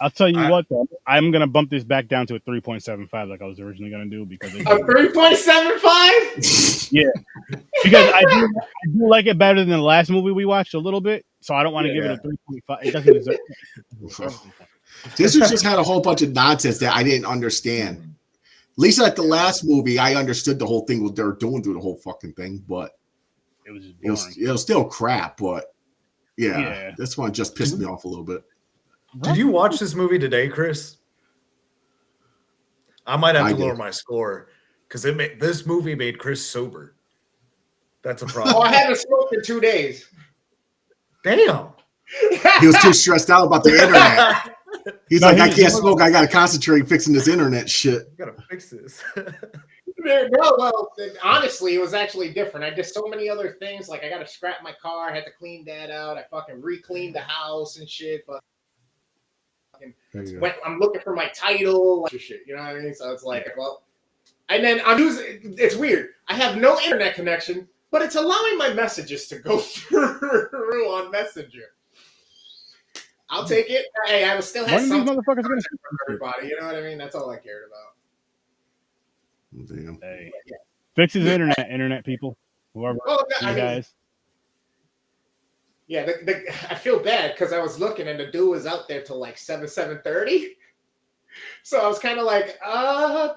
I'll tell you what, though, I'm gonna bump this back down to a 3.75, like I was originally gonna do, because a 3.75. Yeah, because I do like it better than the last movie we watched a little bit, so I don't want to give it a 3.5. It doesn't deserve. This was just had a whole bunch of nonsense that I didn't understand. At least like the last movie, I understood the whole thing what they were doing through the whole fucking thing, but it was just boring. It was still crap. But yeah, this one just pissed me off a little bit. Did you watch this movie today, Chris? I might have to lower my score because this movie made Chris sober. That's a problem. Oh, I haven't smoked in 2 days. Damn. He was too stressed out about the internet. He's like, I can't smoke. I got to concentrate fixing this internet shit. You got to fix this. Well, honestly, it was actually different. I did so many other things. Like, I got to scrap my car. I had to clean that out. I fucking re-cleaned the house and shit. But I'm looking for my title, like, shit. You know what I mean? So it's like, well, and then I'm using. It's weird. I have no internet connection, but it's allowing my messages to go through on Messenger. I'll take it. Hey, I still have some motherfuckers gonna from everybody. You know what I mean? That's all I cared about. Damn. Hey, fix his internet people. Whoever you guys. Yeah, I feel bad because I was looking and the dude was out there till like 7:30. So I was kind of like,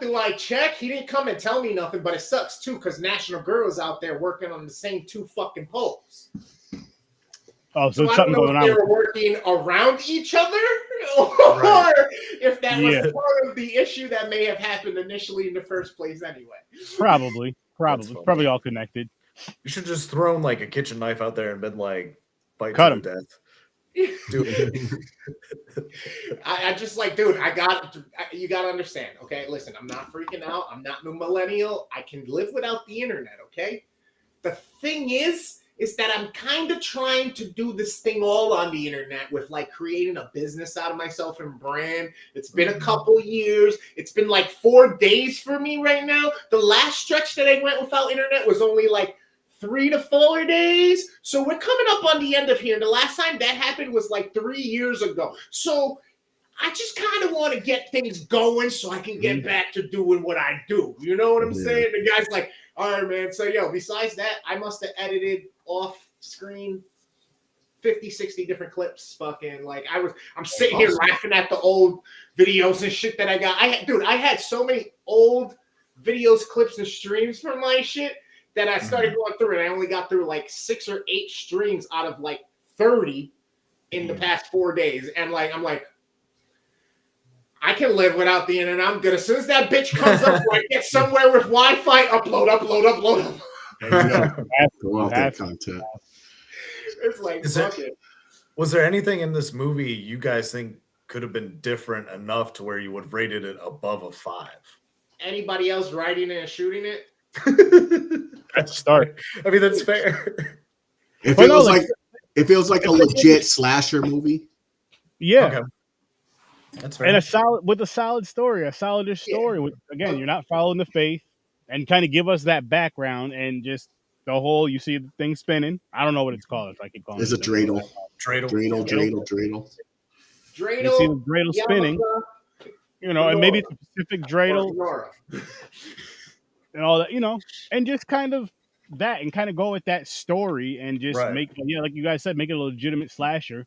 do I check? He didn't come and tell me nothing, but it sucks too because National Girl's out there working on the same 2 fucking poles. Oh, so something going on. They were working around each other, or if that was part of the issue that may have happened initially in the first place anyway. Probably all connected. You should just thrown like a kitchen knife out there and been like, fight cut to him. death. Dude. I just like, dude, you got to understand, okay? Listen, I'm not freaking out. I'm not no millennial. I can live without the internet, okay? The thing is that I'm kind of trying to do this thing all on the internet with like creating a business out of myself and brand. It's been a couple years. It's been like 4 days for me right now. The last stretch that I went without internet was only like 3 to 4 days. So we're coming up on the end of here. And the last time that happened was like 3 years ago. So I just kind of want to get things going so I can get back to doing what I do. You know what I'm saying? The guy's like, all right, man. So, besides that, I must have edited off screen 50, 60 different clips. Fucking like I'm sitting here laughing at the old videos and shit that I got. I had so many old videos, clips, and streams from my shit that I started going through, and I only got through like 6 or 8 streams out of like 30 in the past 4 days. And like, I'm like, I can live without the internet. I'm good. As soon as that bitch comes up, or I get somewhere with Wi-Fi, upload. Go out that content. It's like, was there anything in this movie you guys think could have been different enough to where you would have rated it above a 5? Anybody else writing it and shooting it? That's start. I mean, that's fair. It feels like a legit slasher movie. Yeah. Okay. That's fair. And a solid story, a solidish story. Again, you're not following the faith, and kind of give us that background and just the whole. You see the thing spinning. I don't know what it's called. If I keep calling it's a dreidel. Dreidel. You see the dreidel spinning. And maybe it's a specific dreidel and all that. And just kind of that, and kind of go with that story, and just make like you guys said, make it a legitimate slasher.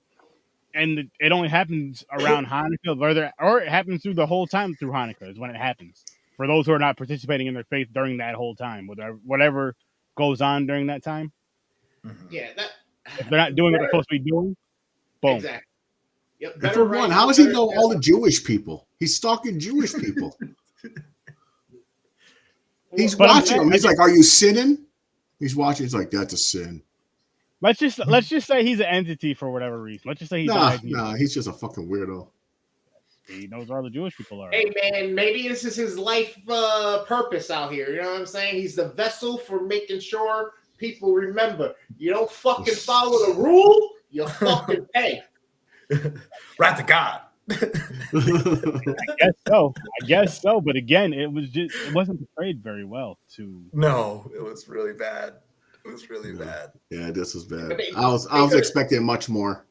And it only happens around Hanukkah, or it happens through the whole time through Hanukkah is when it happens. For those who are not participating in their faith during that whole time, whatever goes on during that time. Yeah, if they're not doing what they're supposed to be doing, boom. Exactly. Yep. And for one, how does he know all the Jewish people? He's stalking Jewish people. He's watching them. He's like, "Are you sinning?" He's watching. He's like, "That's a sin." Let's just say he's an entity for whatever reason. Let's just say he's just a fucking weirdo. He knows where all the Jewish people are. Hey man, maybe this is his life purpose out here. You know what I'm saying? He's the vessel for making sure people remember. You don't fucking follow the rule, you fucking pay. Wrath of God. I guess so. But again, it wasn't portrayed very well. No, it was really bad. It was really bad. Yeah, this was bad. I was expecting much more.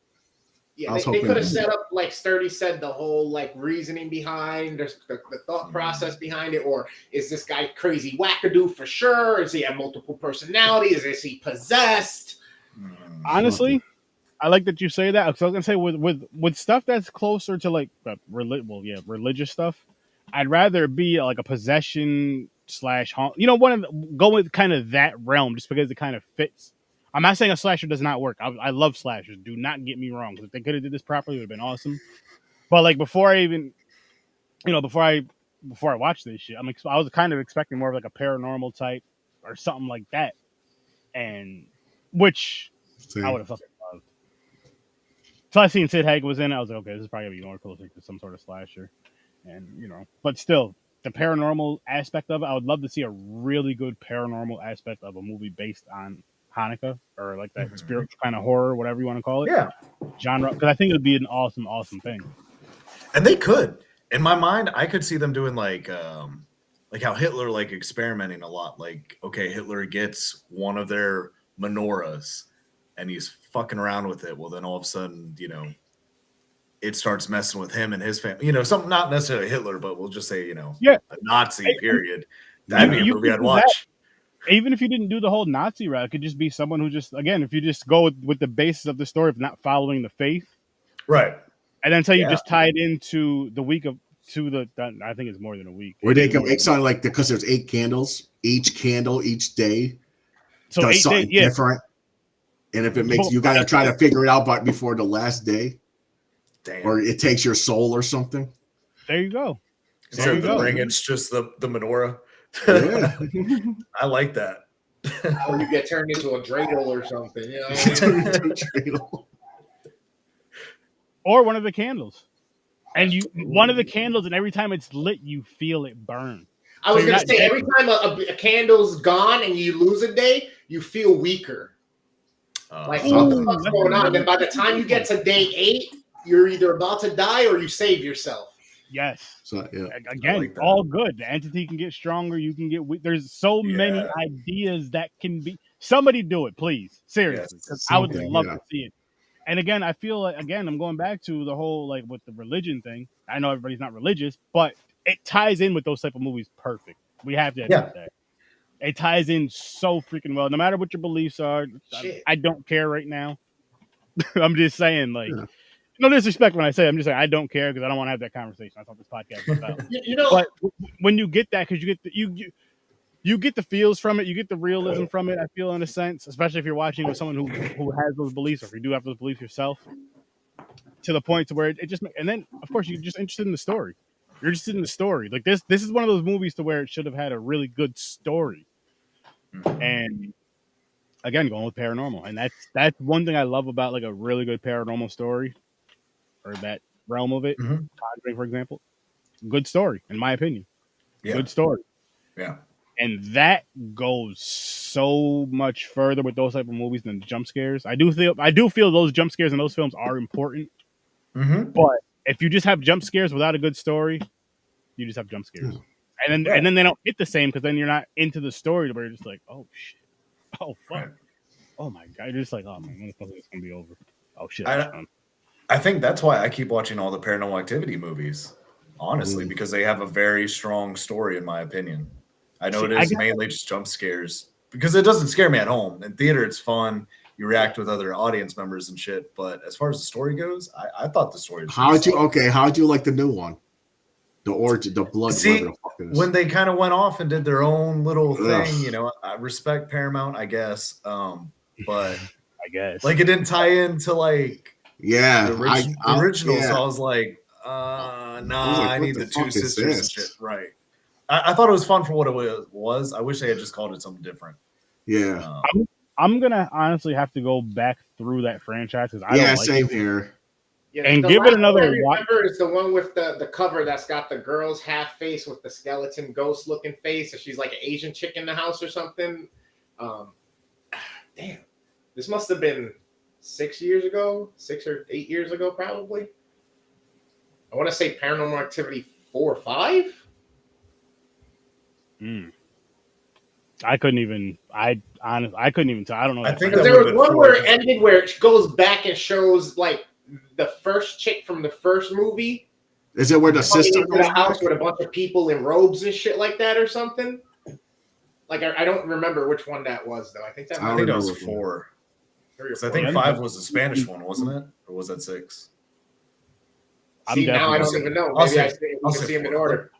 Yeah, they could have set up, like Sturdy said, the whole like reasoning behind the thought process behind it, or is this guy crazy wackadoo for sure? Is he have multiple personalities? Is he possessed? Honestly, I like that you say that, because I was gonna say with stuff that's closer to like religious stuff, I'd rather be like a possession / go with kind of that realm, just because it kind of fits. I'm not saying a slasher does not work. I love slashers. Do not get me wrong. If they could have did this properly, it would have been awesome. But like before I watched this shit, I was kind of expecting more of like a paranormal type or something like that, and which I would have fucking loved. So I seen Sid Haig was in it. I was like, okay, this is probably gonna be more closer to some sort of slasher, and but still. The paranormal aspect of it, I would love to see a really good paranormal aspect of a movie based on Hanukkah, or like that spiritual kind of horror, whatever you want to call it. Yeah. Genre, because I think it would be an awesome, awesome thing. And they could. In my mind, I could see them doing like how Hitler like experimenting a lot. Like, okay, Hitler gets one of their menorahs and he's fucking around with it. Well, then all of a sudden, you know, it starts messing with him and his family. You know, something not necessarily Hitler, but we'll just say, you know, Yeah. a Nazi period. That'd be a movie I'd watch. Even if you didn't do the whole Nazi route, it could just be someone who just, again, if you just go with the basis of the story of not following the faith, right? And then you just tie it into the week of I think it's more than a week. Where they can make something like because there's 8 candles, each candle each day so does something different, and if it makes you got to try to figure it out by before the last day. Damn. Or it takes your soul or something. There you go. Instead of the ring, it's just the menorah. Yeah. I like that. Or you get turned into a dreidel or something. You know? Or one of the candles. And one of the candles, and every time it's lit, you feel it burn. I was going to say, every time a candle's gone and you lose a day, you feel weaker. Like, what the fuck's going on? Then by the time you get to day 8, you're either about to die or you save yourself. Yes. So, yeah. Again, like all good. The entity can get stronger. You can get weak. There's so many ideas that can be. Somebody do it, please. Seriously. Because I would love to see it. And again, I feel like, I'm going back to the whole, like, with the religion thing. I know everybody's not religious, but it ties in with those type of movies perfect. We have to admit that. It ties in so freaking well. No matter what your beliefs are, I don't care right now. I'm just saying, like, no disrespect when I say I'm just saying I don't care because I don't want to have that conversation. That's what this podcast is about. You know, but when you get that, because you get you get the feels from it, you get the realism from it. I feel in a sense, especially if you're watching with someone who has those beliefs, or if you do have those beliefs yourself, to the point to where it just, and then of course you're just interested in the story. You're interested in the story. Like this is one of those movies to where it should have had a really good story. And again, going with paranormal, and that's one thing I love about like a really good paranormal story, or that realm of it. Conjuring, for example, good story in my opinion. Good story. Yeah. And that goes so much further with those type of movies than jump scares. I do feel those jump scares in those films are important. But if you just have jump scares without a good story, you just have jump scares. And then they don't hit the same because then you're not into the story where you're just like, oh shit. Oh fuck. Oh my god. You're just like, oh man, when the fuck is this gonna be over? Oh shit. I think that's why I keep watching all the Paranormal Activity movies, honestly, because they have a very strong story, in my opinion. I know it is mainly just jump scares because it doesn't scare me at home. In theater, it's fun. You react with other audience members and shit. But as far as the story goes, I thought the story was how'd you like the new one? The origin, the blood. See, when they kind of went off and did their own little thing, you know, I respect Paramount, I guess. But I guess like it didn't tie into like the original. Yeah. So I was like, I need the two sisters and shit. Right. I thought it was fun for what it was. I wish they had just called it something different. Yeah. I'm gonna honestly have to go back through that franchise because I don't like same here. Yeah, and give it another. I remember is the one with the cover that's got the girl's half face with the skeleton ghost looking face, and she's like an Asian chick in the house or something. Damn, this must have been 6 years ago, 6 or 8 years ago, probably. I want to say Paranormal Activity 4 or 5. I couldn't even. I couldn't even tell. I don't know. I think there was one where it ended where it goes back and shows like the first chick from the first movie. Is it where the sister goes to the house with a bunch of people in robes and shit like that or something? Like I don't remember which one that was though. I think that was 4. I think 5 was the Spanish one, wasn't it? Or was that 6? See, now I don't even know. Maybe I'll see them in order.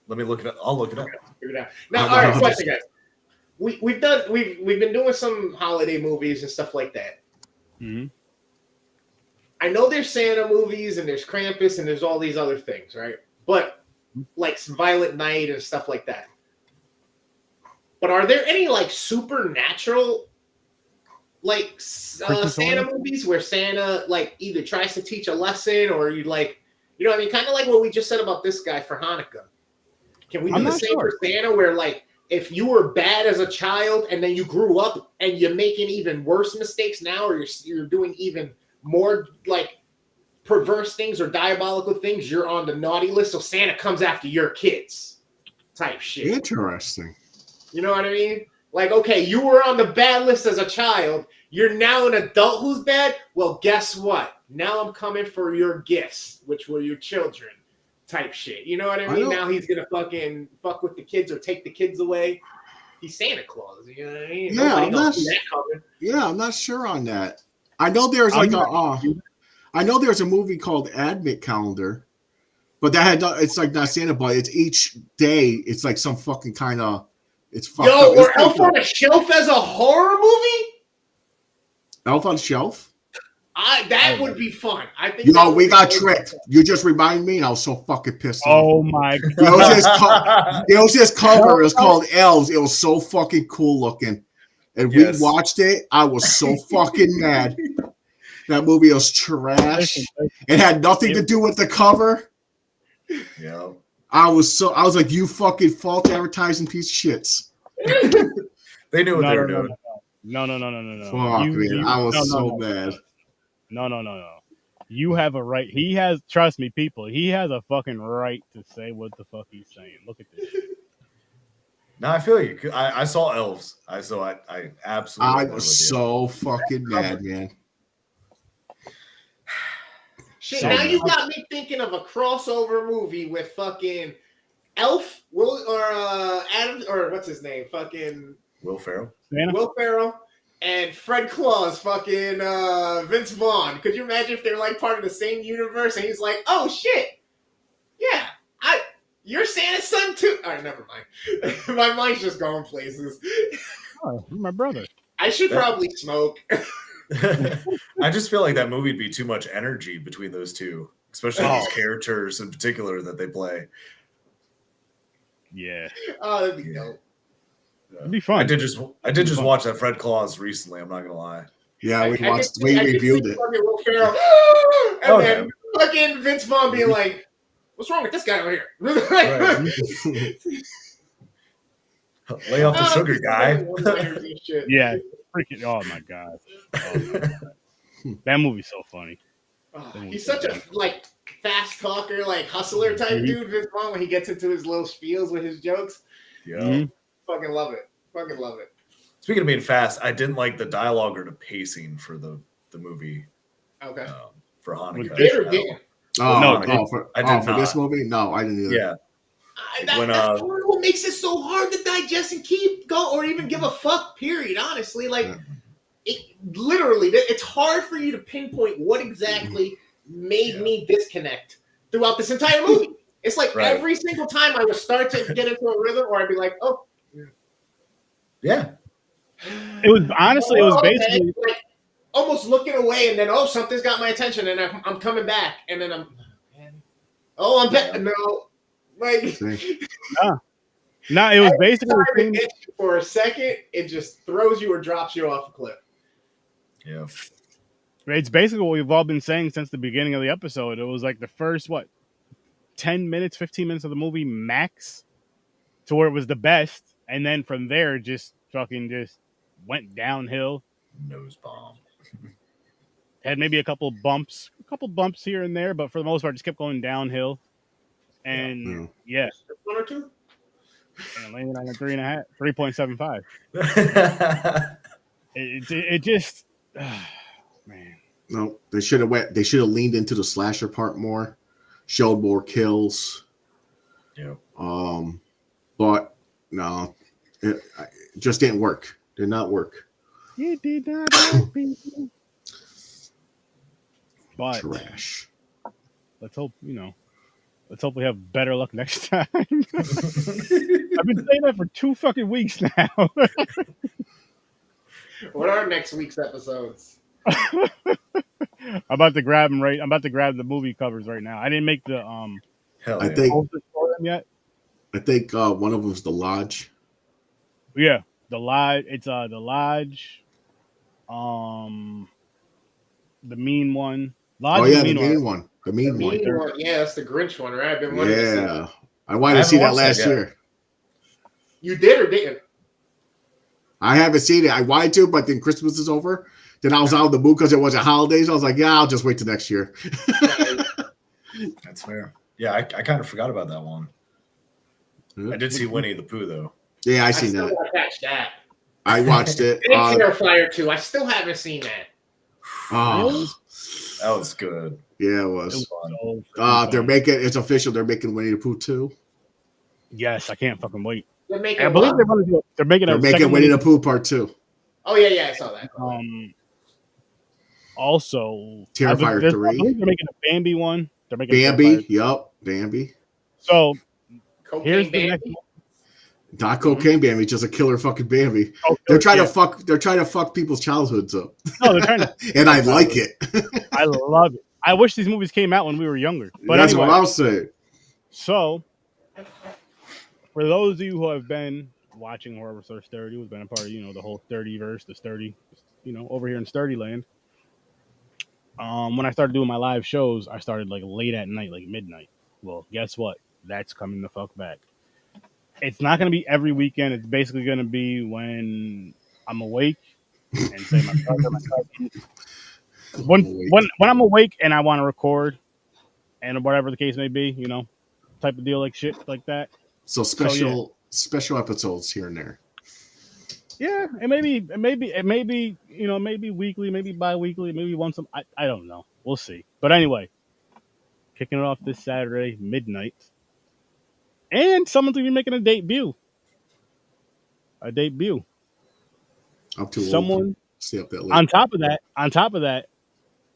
Let me look it up. I'll look it up. Figure it out. Now, all right, question, guys. We've been doing some holiday movies and stuff like that. I know there's Santa movies and there's Krampus and there's all these other things, right? But like Violent Night and stuff like that. But are there any like supernatural like Santa movies where Santa like either tries to teach a lesson or you like, you know what I mean? Kind of like what we just said about this guy for Hanukkah. Can we do the same for Santa where like if you were bad as a child and then you grew up and you're making even worse mistakes now or you're doing even more like perverse things or diabolical things, you're on the naughty list. So Santa comes after your kids, type shit. Interesting. You know what I mean? Like, okay, you were on the bad list as a child. You're now an adult who's bad. Well, guess what? Now I'm coming for your gifts, which were your children, type shit. You know what I mean? Now he's gonna fucking fuck with the kids or take the kids away. He's Santa Claus. You know what I mean? Yeah, I'm not sure on that. I know there's like I know there's a movie called Advent Calendar, but it's like not Santa, but it's each day. It's like some fucking kind of. It's fucked up. Or Elf on a Shelf as a horror movie? Elf on a Shelf? That would be fun. I think. We got tricked. You just reminded me, and I was so fucking pissed off. Oh my god! There was this cover. It was called Elves. It was so fucking cool looking, and we watched it. I was so fucking mad. That movie was trash. It had nothing to do with the cover. Yeah. I was like, you fucking false advertising piece of shits. They knew what they were doing. No. Fuck, man. I was so mad. No. You have a right. He has, trust me, people, he has a fucking right to say what the fuck he's saying. Look at this shit. No, I feel you. I saw Elves. I absolutely. I was so fucking mad, man. Shit, now you got me thinking of a crossover movie with fucking Elf, Adam, or what's his name? Fucking Will Ferrell. Will Ferrell and Fred Claus, fucking Vince Vaughn. Could you imagine if they're like part of the same universe and he's like, oh shit, yeah, you're Santa's son too. All right, never mind. My mind's just going places. Oh, my brother. I should probably smoke. I just feel like that movie would be too much energy between those two, especially these characters in particular that they play. Yeah. Oh, that'd be dope. It'd be fun. I did just watch that Fred Claus recently. I'm not gonna lie. Yeah, we reviewed it. Will Ferrell, and then fucking Vince Vaughn being like, "What's wrong with this guy over here?" Lay off the sugar, guy. Yeah. Freaking! Oh my god! That movie's so funny. He's such a fast talker, hustler type dude. Vince Vaughn, when he gets into his little spiels with his jokes, fucking love it. Fucking love it. Speaking of being fast, I didn't like the dialogue or the pacing for the movie. Okay. For Hanukkah. For this movie, no, I didn't either. Yeah. That's what makes it so hard to digest and keep going, or even give a fuck. Period. Honestly, it's hard for you to pinpoint what exactly made me disconnect throughout this entire movie. It's like every single time I would start to get into a rhythm, or I'd be like, "Oh, yeah." It was basically like almost looking away, and then something's got my attention, and I'm coming back, and then I'm back. No. It was basically for a second, it just throws you or drops you off a cliff. Yeah. It's basically what we've all been saying since the beginning of the episode. It was like the first 10 minutes, 15 minutes of the movie max to where it was the best, and then from there just went downhill. Nose bomb. Had maybe a couple bumps here and there, but for the most part just kept going downhill. And one or two, and landed on a 3.75. It just, man. No, they should have leaned into the slasher part more, showed more kills. Yeah. But no, it just didn't work. Did not work. It did not work, people. But trash. Let's hope we have better luck next time. I've been saying that for 2 fucking weeks now. What are next week's episodes? I'm about to grab them I'm about to grab the movie covers right now. I didn't make the I think yet. I think one of them is The Lodge. Yeah, The Lodge. It's The Lodge. The Mean One. Lodge the Mean One. The Mean One. Yeah, that's the Grinch one, right? I've been wanting to see. I wanted to see that last year. You did or didn't? I haven't seen it. I wanted to, but then Christmas is over. Then I was out of the mood because it wasn't holidays. I was like, yeah, I'll just wait till next year. That's fair. Yeah, I kind of forgot about that one. I did see Winnie the Pooh though. Yeah, I I seen still that. gotta catch that. I watched it. And Terrifier 2. I still haven't seen that. Oh, That was good. yeah, it was. So They're making it's official. They're making Winnie the Pooh 2. yes, I can't fucking wait. They're making I believe what? they're making They're a making second Winnie the one. Pooh Part 2. Oh yeah, I saw that. Also, Terrifier 3. I believe they're making a Bambi one. They're making Bambi. Yup, Bambi. So Cocaine here's the Bambi? next. Not cocaine Bambi, just a killer fucking Bambi. Oh, They're trying yeah. to fuck. They're trying to fuck people's childhoods up. No, they're trying to. And I like it. I love it. I wish these movies came out when we were younger. But That's anyway, what I'll say. so for those of you who have been watching Horror with Sir Sturdy, who's been a part of the whole Sturdyverse, the Sturdy, over here in Sturdy Land. When I started doing my live shows, I started like late at night, like midnight. Well, guess what? That's coming the fuck back. It's not going to be every weekend. It's basically going to be when I'm awake and say my brother, my cousin. When I'm awake and I want to record and whatever the case may be, type of deal, like shit like that. So special episodes here and there. Yeah, it may be, maybe weekly, maybe bi-weekly, maybe once I don't know. We'll see. But anyway, kicking it off this Saturday, midnight. And someone's going to be making a debut. I'm too old. Stay up that late. On top of that,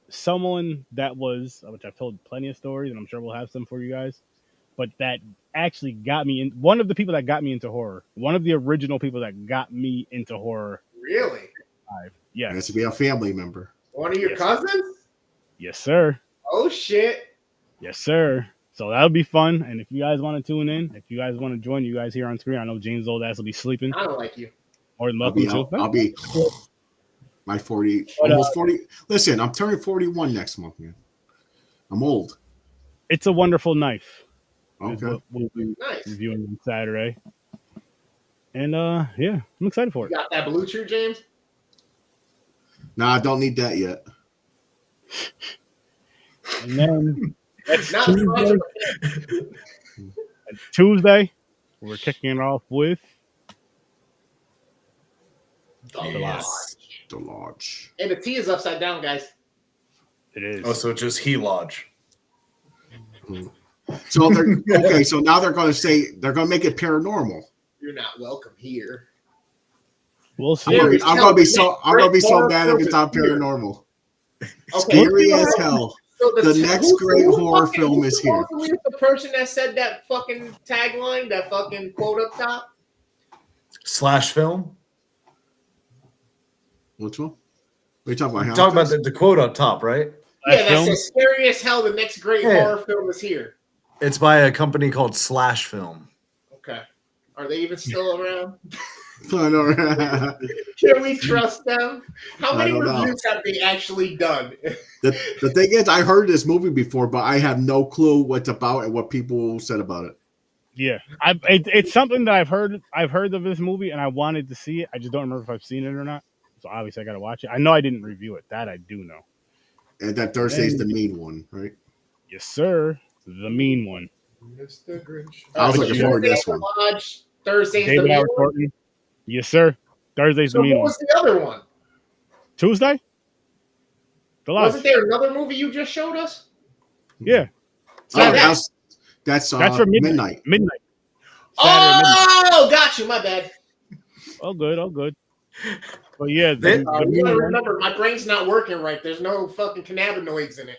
someone that was, which I've told plenty of stories, and I'm sure we'll have some for you guys, but that actually got me in. One of the people that got me into horror. One of the original people that got me into horror. Really? It has to be a family member. One of your cousins? Yes, sir. Oh shit. Yes, sir. So that'll be fun. And if you guys want to tune in, if you guys want to join, you guys here on screen. I know James' old ass will be sleeping. I don't like you. More than welcome to. I'll be my 40, almost 40. Listen, I'm turning 41 next month, man. I'm old. It's a Wonderful Knife. Okay. We'll be Nice. reviewing on Saturday. And yeah, I'm excited for it. You got that blue chew, James? Nah, I don't need that yet. And then Not Tuesday, we're kicking it off with The Lodge. And the T is upside down, guys. it is. Oh, so just He Lodge. So they're okay. So now they're going to make it paranormal. You're not welcome here. We'll see. I'm going to be so mad if it's not paranormal. Okay. Scary as hell. So The next great horror film is here. The person that said that fucking tagline, that fucking quote up top. Slash film. Which one? What are you talking about? Talking about the quote on top, right? Yeah, that film? says scary as hell. The next great horror film is here. It's by a company called Slash Film. Okay. Are they even still around? I know. Can we trust them? How I many don't know. reviews have they actually done? The thing is, I heard this movie before, but I have no clue what it's about and what people said about it. Yeah, it's something that I've heard. I've heard of this movie, and I wanted to see it. I just don't remember if I've seen it or not. So obviously, I got to watch it. I know I didn't review it. That I do know. And that Thursday's the mean one, right? Yes, sir. The mean one. Mr. Grinch. I was looking forward to this one. Lodge, Thursday's the David mean Howard one. Thornton. Yes, sir. Thursday's So the mean what one. was the other one? Tuesday. The Lodge. Wasn't there another movie you just showed us? Yeah. Oh, Saturday. that's for midnight. Midnight. Saturday midnight. Oh, got you. My bad. All good. All good. But yeah, You gotta remember, my brain's not working right. There's no fucking cannabinoids in it.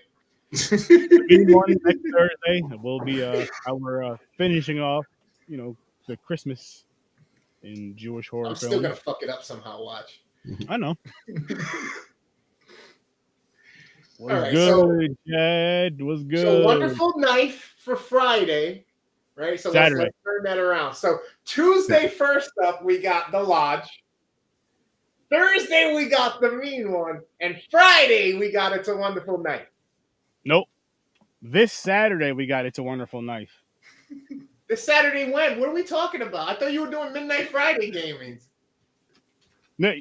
the mean one next Thursday will be how we're finishing off, the Christmas in Jewish horror I'm film. still gonna fuck it up somehow. Watch. I know. Was All right, good, Chad. Was good. So Wonderful Knife for Friday, right? So Saturday. let's turn that around. So Tuesday first up, we got The Lodge. Thursday we got The Mean One, and Friday we got It's a Wonderful Night. Nope. This Saturday we got It's a Wonderful Knife. This Saturday when? What are we talking about? I thought you were doing Midnight Friday gamings. No,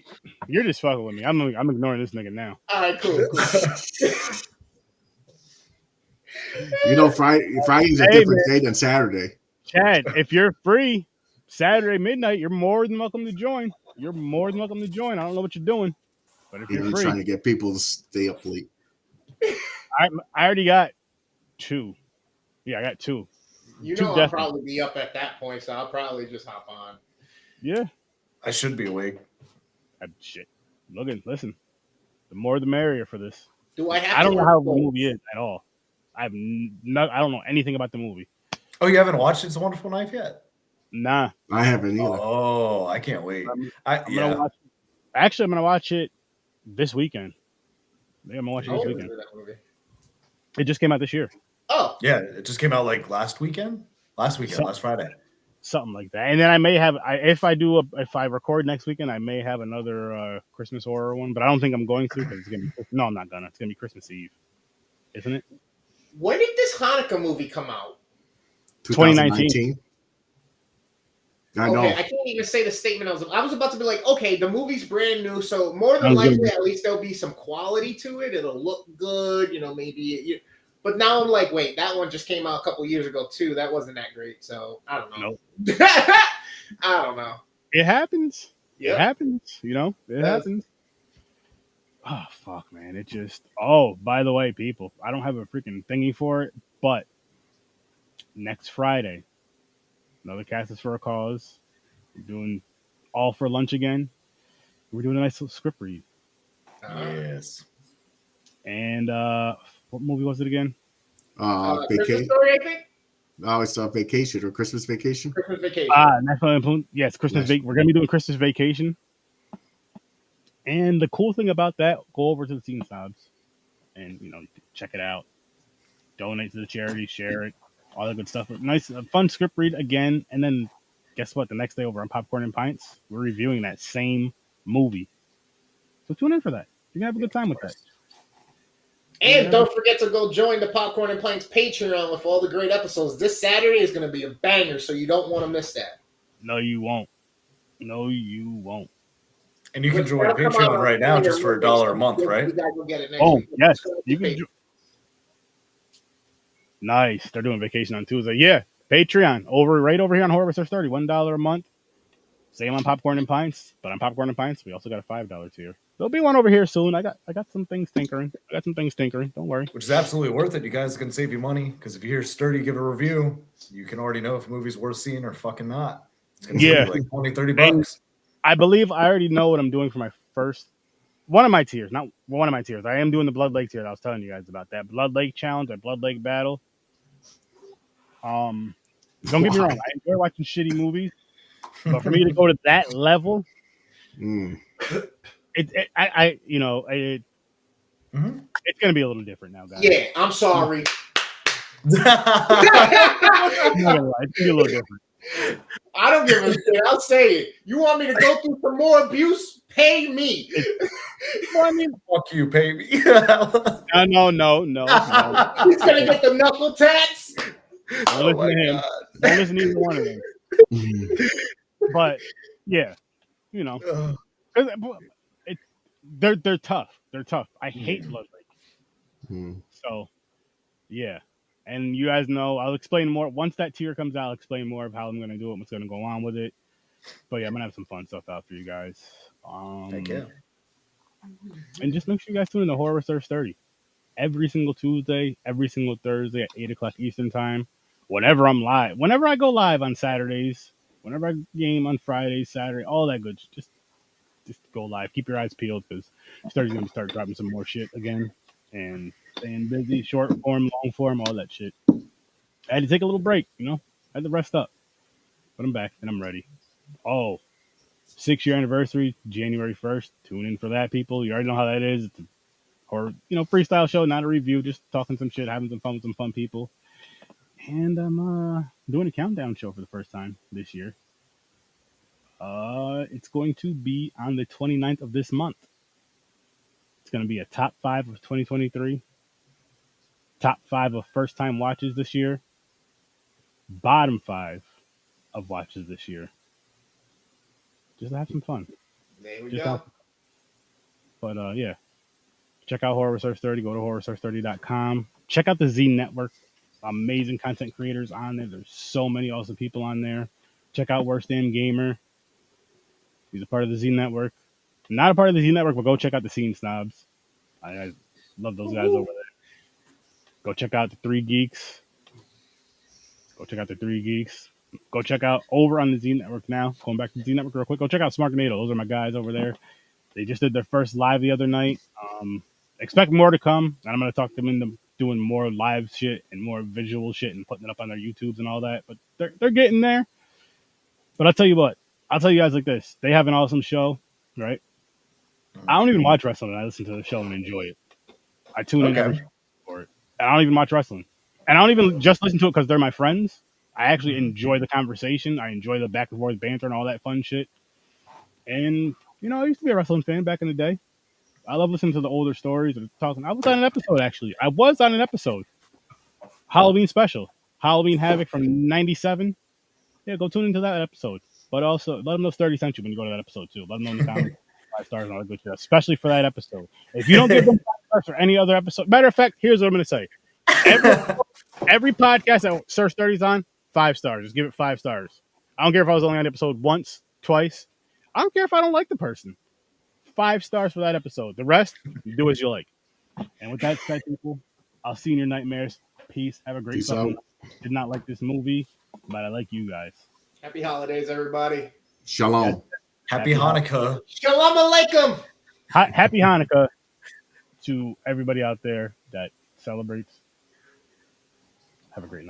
you're just fucking with me. I'm ignoring this nigga now. All right, cool. You know, Friday's a different day than Saturday. Chad, if you're free Saturday midnight, you're more than welcome to join. I don't know what you're doing, but if you're You're free, trying to get people to stay up late. I already got 2. Yeah, I got 2. You 2 know, I'll definitely. probably be up at that point, so I'll probably just hop on. Yeah. I should be awake. Shit. Listen. The more the merrier for this. Do I have? I don't know how the movie is at all. I don't know anything about the movie. Oh, you haven't watched It's a Wonderful Life yet? Nah. I haven't either. Oh, I can't wait. I'm gonna watch it this weekend. I think I'm gonna watch it this weekend. It just came out this year. Oh. Yeah, it just came out like last weekend? Last Friday. Something like that. And then I may have, if I record next weekend, I may have another Christmas horror one, but I don't think I'm going to because it's gonna be. No, I'm not gonna. It's gonna be Christmas Eve, isn't it? When did this Hanukkah movie come out? 2019. I know. Okay, I can't even say the statement I was about to be like, okay, the movie's brand new, so more than likely, at least there'll be some quality to it. It'll look good, maybe. But now I'm like, wait, that one just came out a couple years ago too. That wasn't that great, so I don't know. Nope. I don't know. It happens. Yep. It happens. It happens. Oh fuck, man! It just. Oh, by the way, people, I don't have a freaking thingy for it, but next Friday, another Cast is for a Cause. We're doing All for Lunch again. We're doing a nice little script read. Yes. And what movie was it again? Vacation. Story, I think. No, it's Vacation or Christmas Vacation. Christmas Vacation. Yes, Christmas Vacation. We're gonna be doing Christmas Vacation. And the cool thing about that, go over to the Scene Snobs and check it out. Donate to the charity, share it, all that good stuff. Nice, fun script read again. And then guess what? The next day over on Popcorn and Pints, we're reviewing that same movie. So tune in for that. You're gonna have a good time with that. And don't forget to go join the Popcorn and Planks Patreon with all the great episodes. This Saturday is going to be a banger, so you don't want to miss that. No, you won't. And you can join Patreon right now just for $1 a month, right? You guys will get it next week. Yes. You can. Nice. They're doing Vacation on Tuesday. Yeah. Patreon. Right over here on HorrorWithSir.STURDY. $1 a month. Same on Popcorn and Pints. But on Popcorn and Pints, we also got a $5 tier. There'll be one over here soon. I got some things tinkering. Don't worry. Which is absolutely worth it. You guys can save you money because if you hear Sturdy give a review, you can already know if a movie's worth seeing or fucking not. It's gonna be like $20-$30. I believe I already know what I'm doing for my first one of my tiers. Not one of my tiers. I am doing the Blood Lake tier that I was telling you guys about. That Blood Lake challenge, that Blood Lake battle. Don't get me wrong. I enjoy watching shitty movies, but for me to go to that level, it's gonna be a little different now, guys. Yeah, I'm sorry. It's gonna be a little different. I don't give a shit. I'll say it. You want me to go through some more abuse? Pay me. Well, I mean, fuck you, pay me. No. He's gonna get the knuckle tats. Don't listen to him. Don't listen to either one of them. But yeah, they're tough. They're tough. I hate Blood Lake. So yeah. And you guys know, I'll explain more. Once that tier comes out, I'll explain more of how I'm going to do it, what's going to go on with it. But yeah, I'm going to have some fun stuff out for you guys. Thank you. And just make sure you guys tune in to HorrorWithSir.STURDY. Every single Tuesday, every single Thursday at 8 o'clock Eastern Time. Whenever I'm live. Whenever I go live on Saturdays. Whenever I game on Fridays, Saturday, all that good. Just go live. Keep your eyes peeled because Sturdy's going to start dropping some more shit again. And staying busy, short form, long form, all that shit. I had to take a little break, I had to rest up. But I'm back and I'm ready. 6-year anniversary, January 1st. Tune in for that, people. You already know how that is. It's freestyle show, not a review, just talking some shit, having some fun with some fun people. And I'm doing a countdown show for the first time this year. It's going to be on the 29th of this month. It's going to be a top 5 of 2023. Top 5 of first-time watches this year. Bottom 5 of watches this year. Just have some fun. There we Just go. But yeah, check out Horror with Sir Sturdy. Go to HorrorWithSirSturdy.com. Check out the Z Network. Amazing content creators on there. There's so many awesome people on there. Check out Worst Damn Gamer. He's a part of the Z Network. Not a part of the Z Network, but go check out the Scene Snobs. I love those guys over there. Go check out the Three Geeks. Go check out the Three Geeks. Go check out over on the Z Network now. Going back to the Z Network real quick. Go check out Smartnado. Those are my guys over there. They just did their first live the other night. Expect more to come. And I'm going to talk them into doing more live shit and more visual shit and putting it up on their YouTubes and all that. But they're getting there. But I'll tell you what. I'll tell you guys like this. They have an awesome show, right? I don't even watch wrestling. I listen to the show and enjoy it. I tune in every show for it. And I don't even watch wrestling. And I don't even just listen to it because they're my friends. I actually enjoy the conversation. I enjoy the back and forth banter and all that fun shit. And, you know, I used to be a wrestling fan back in the day. I love listening to the older stories and talking. I was on an episode, actually. I was on an episode. Halloween special. Halloween Havoc from 97. Yeah, go tune into that episode. But also, let them know Sturdy sent you when you go to that episode, too. Let them know in the comments. 5 stars and all that good shit, especially for that episode. If you don't give them 5 stars for any other episode, matter of fact, here's what I'm going to say. Every podcast that Sir Sturdy's on, 5 stars. Just give it 5 stars. I don't care if I was only on episode once, twice. I don't care if I don't like the person. 5 stars for that episode. The rest, do as you like. And with that said, people, I'll see you in your nightmares. Peace. Have a great fucking night. Did not like this movie, but I like you guys. Happy holidays, everybody. Shalom. Happy Hanukkah. Shalom Aleichem. Happy Hanukkah to everybody out there that celebrates. Have a great night.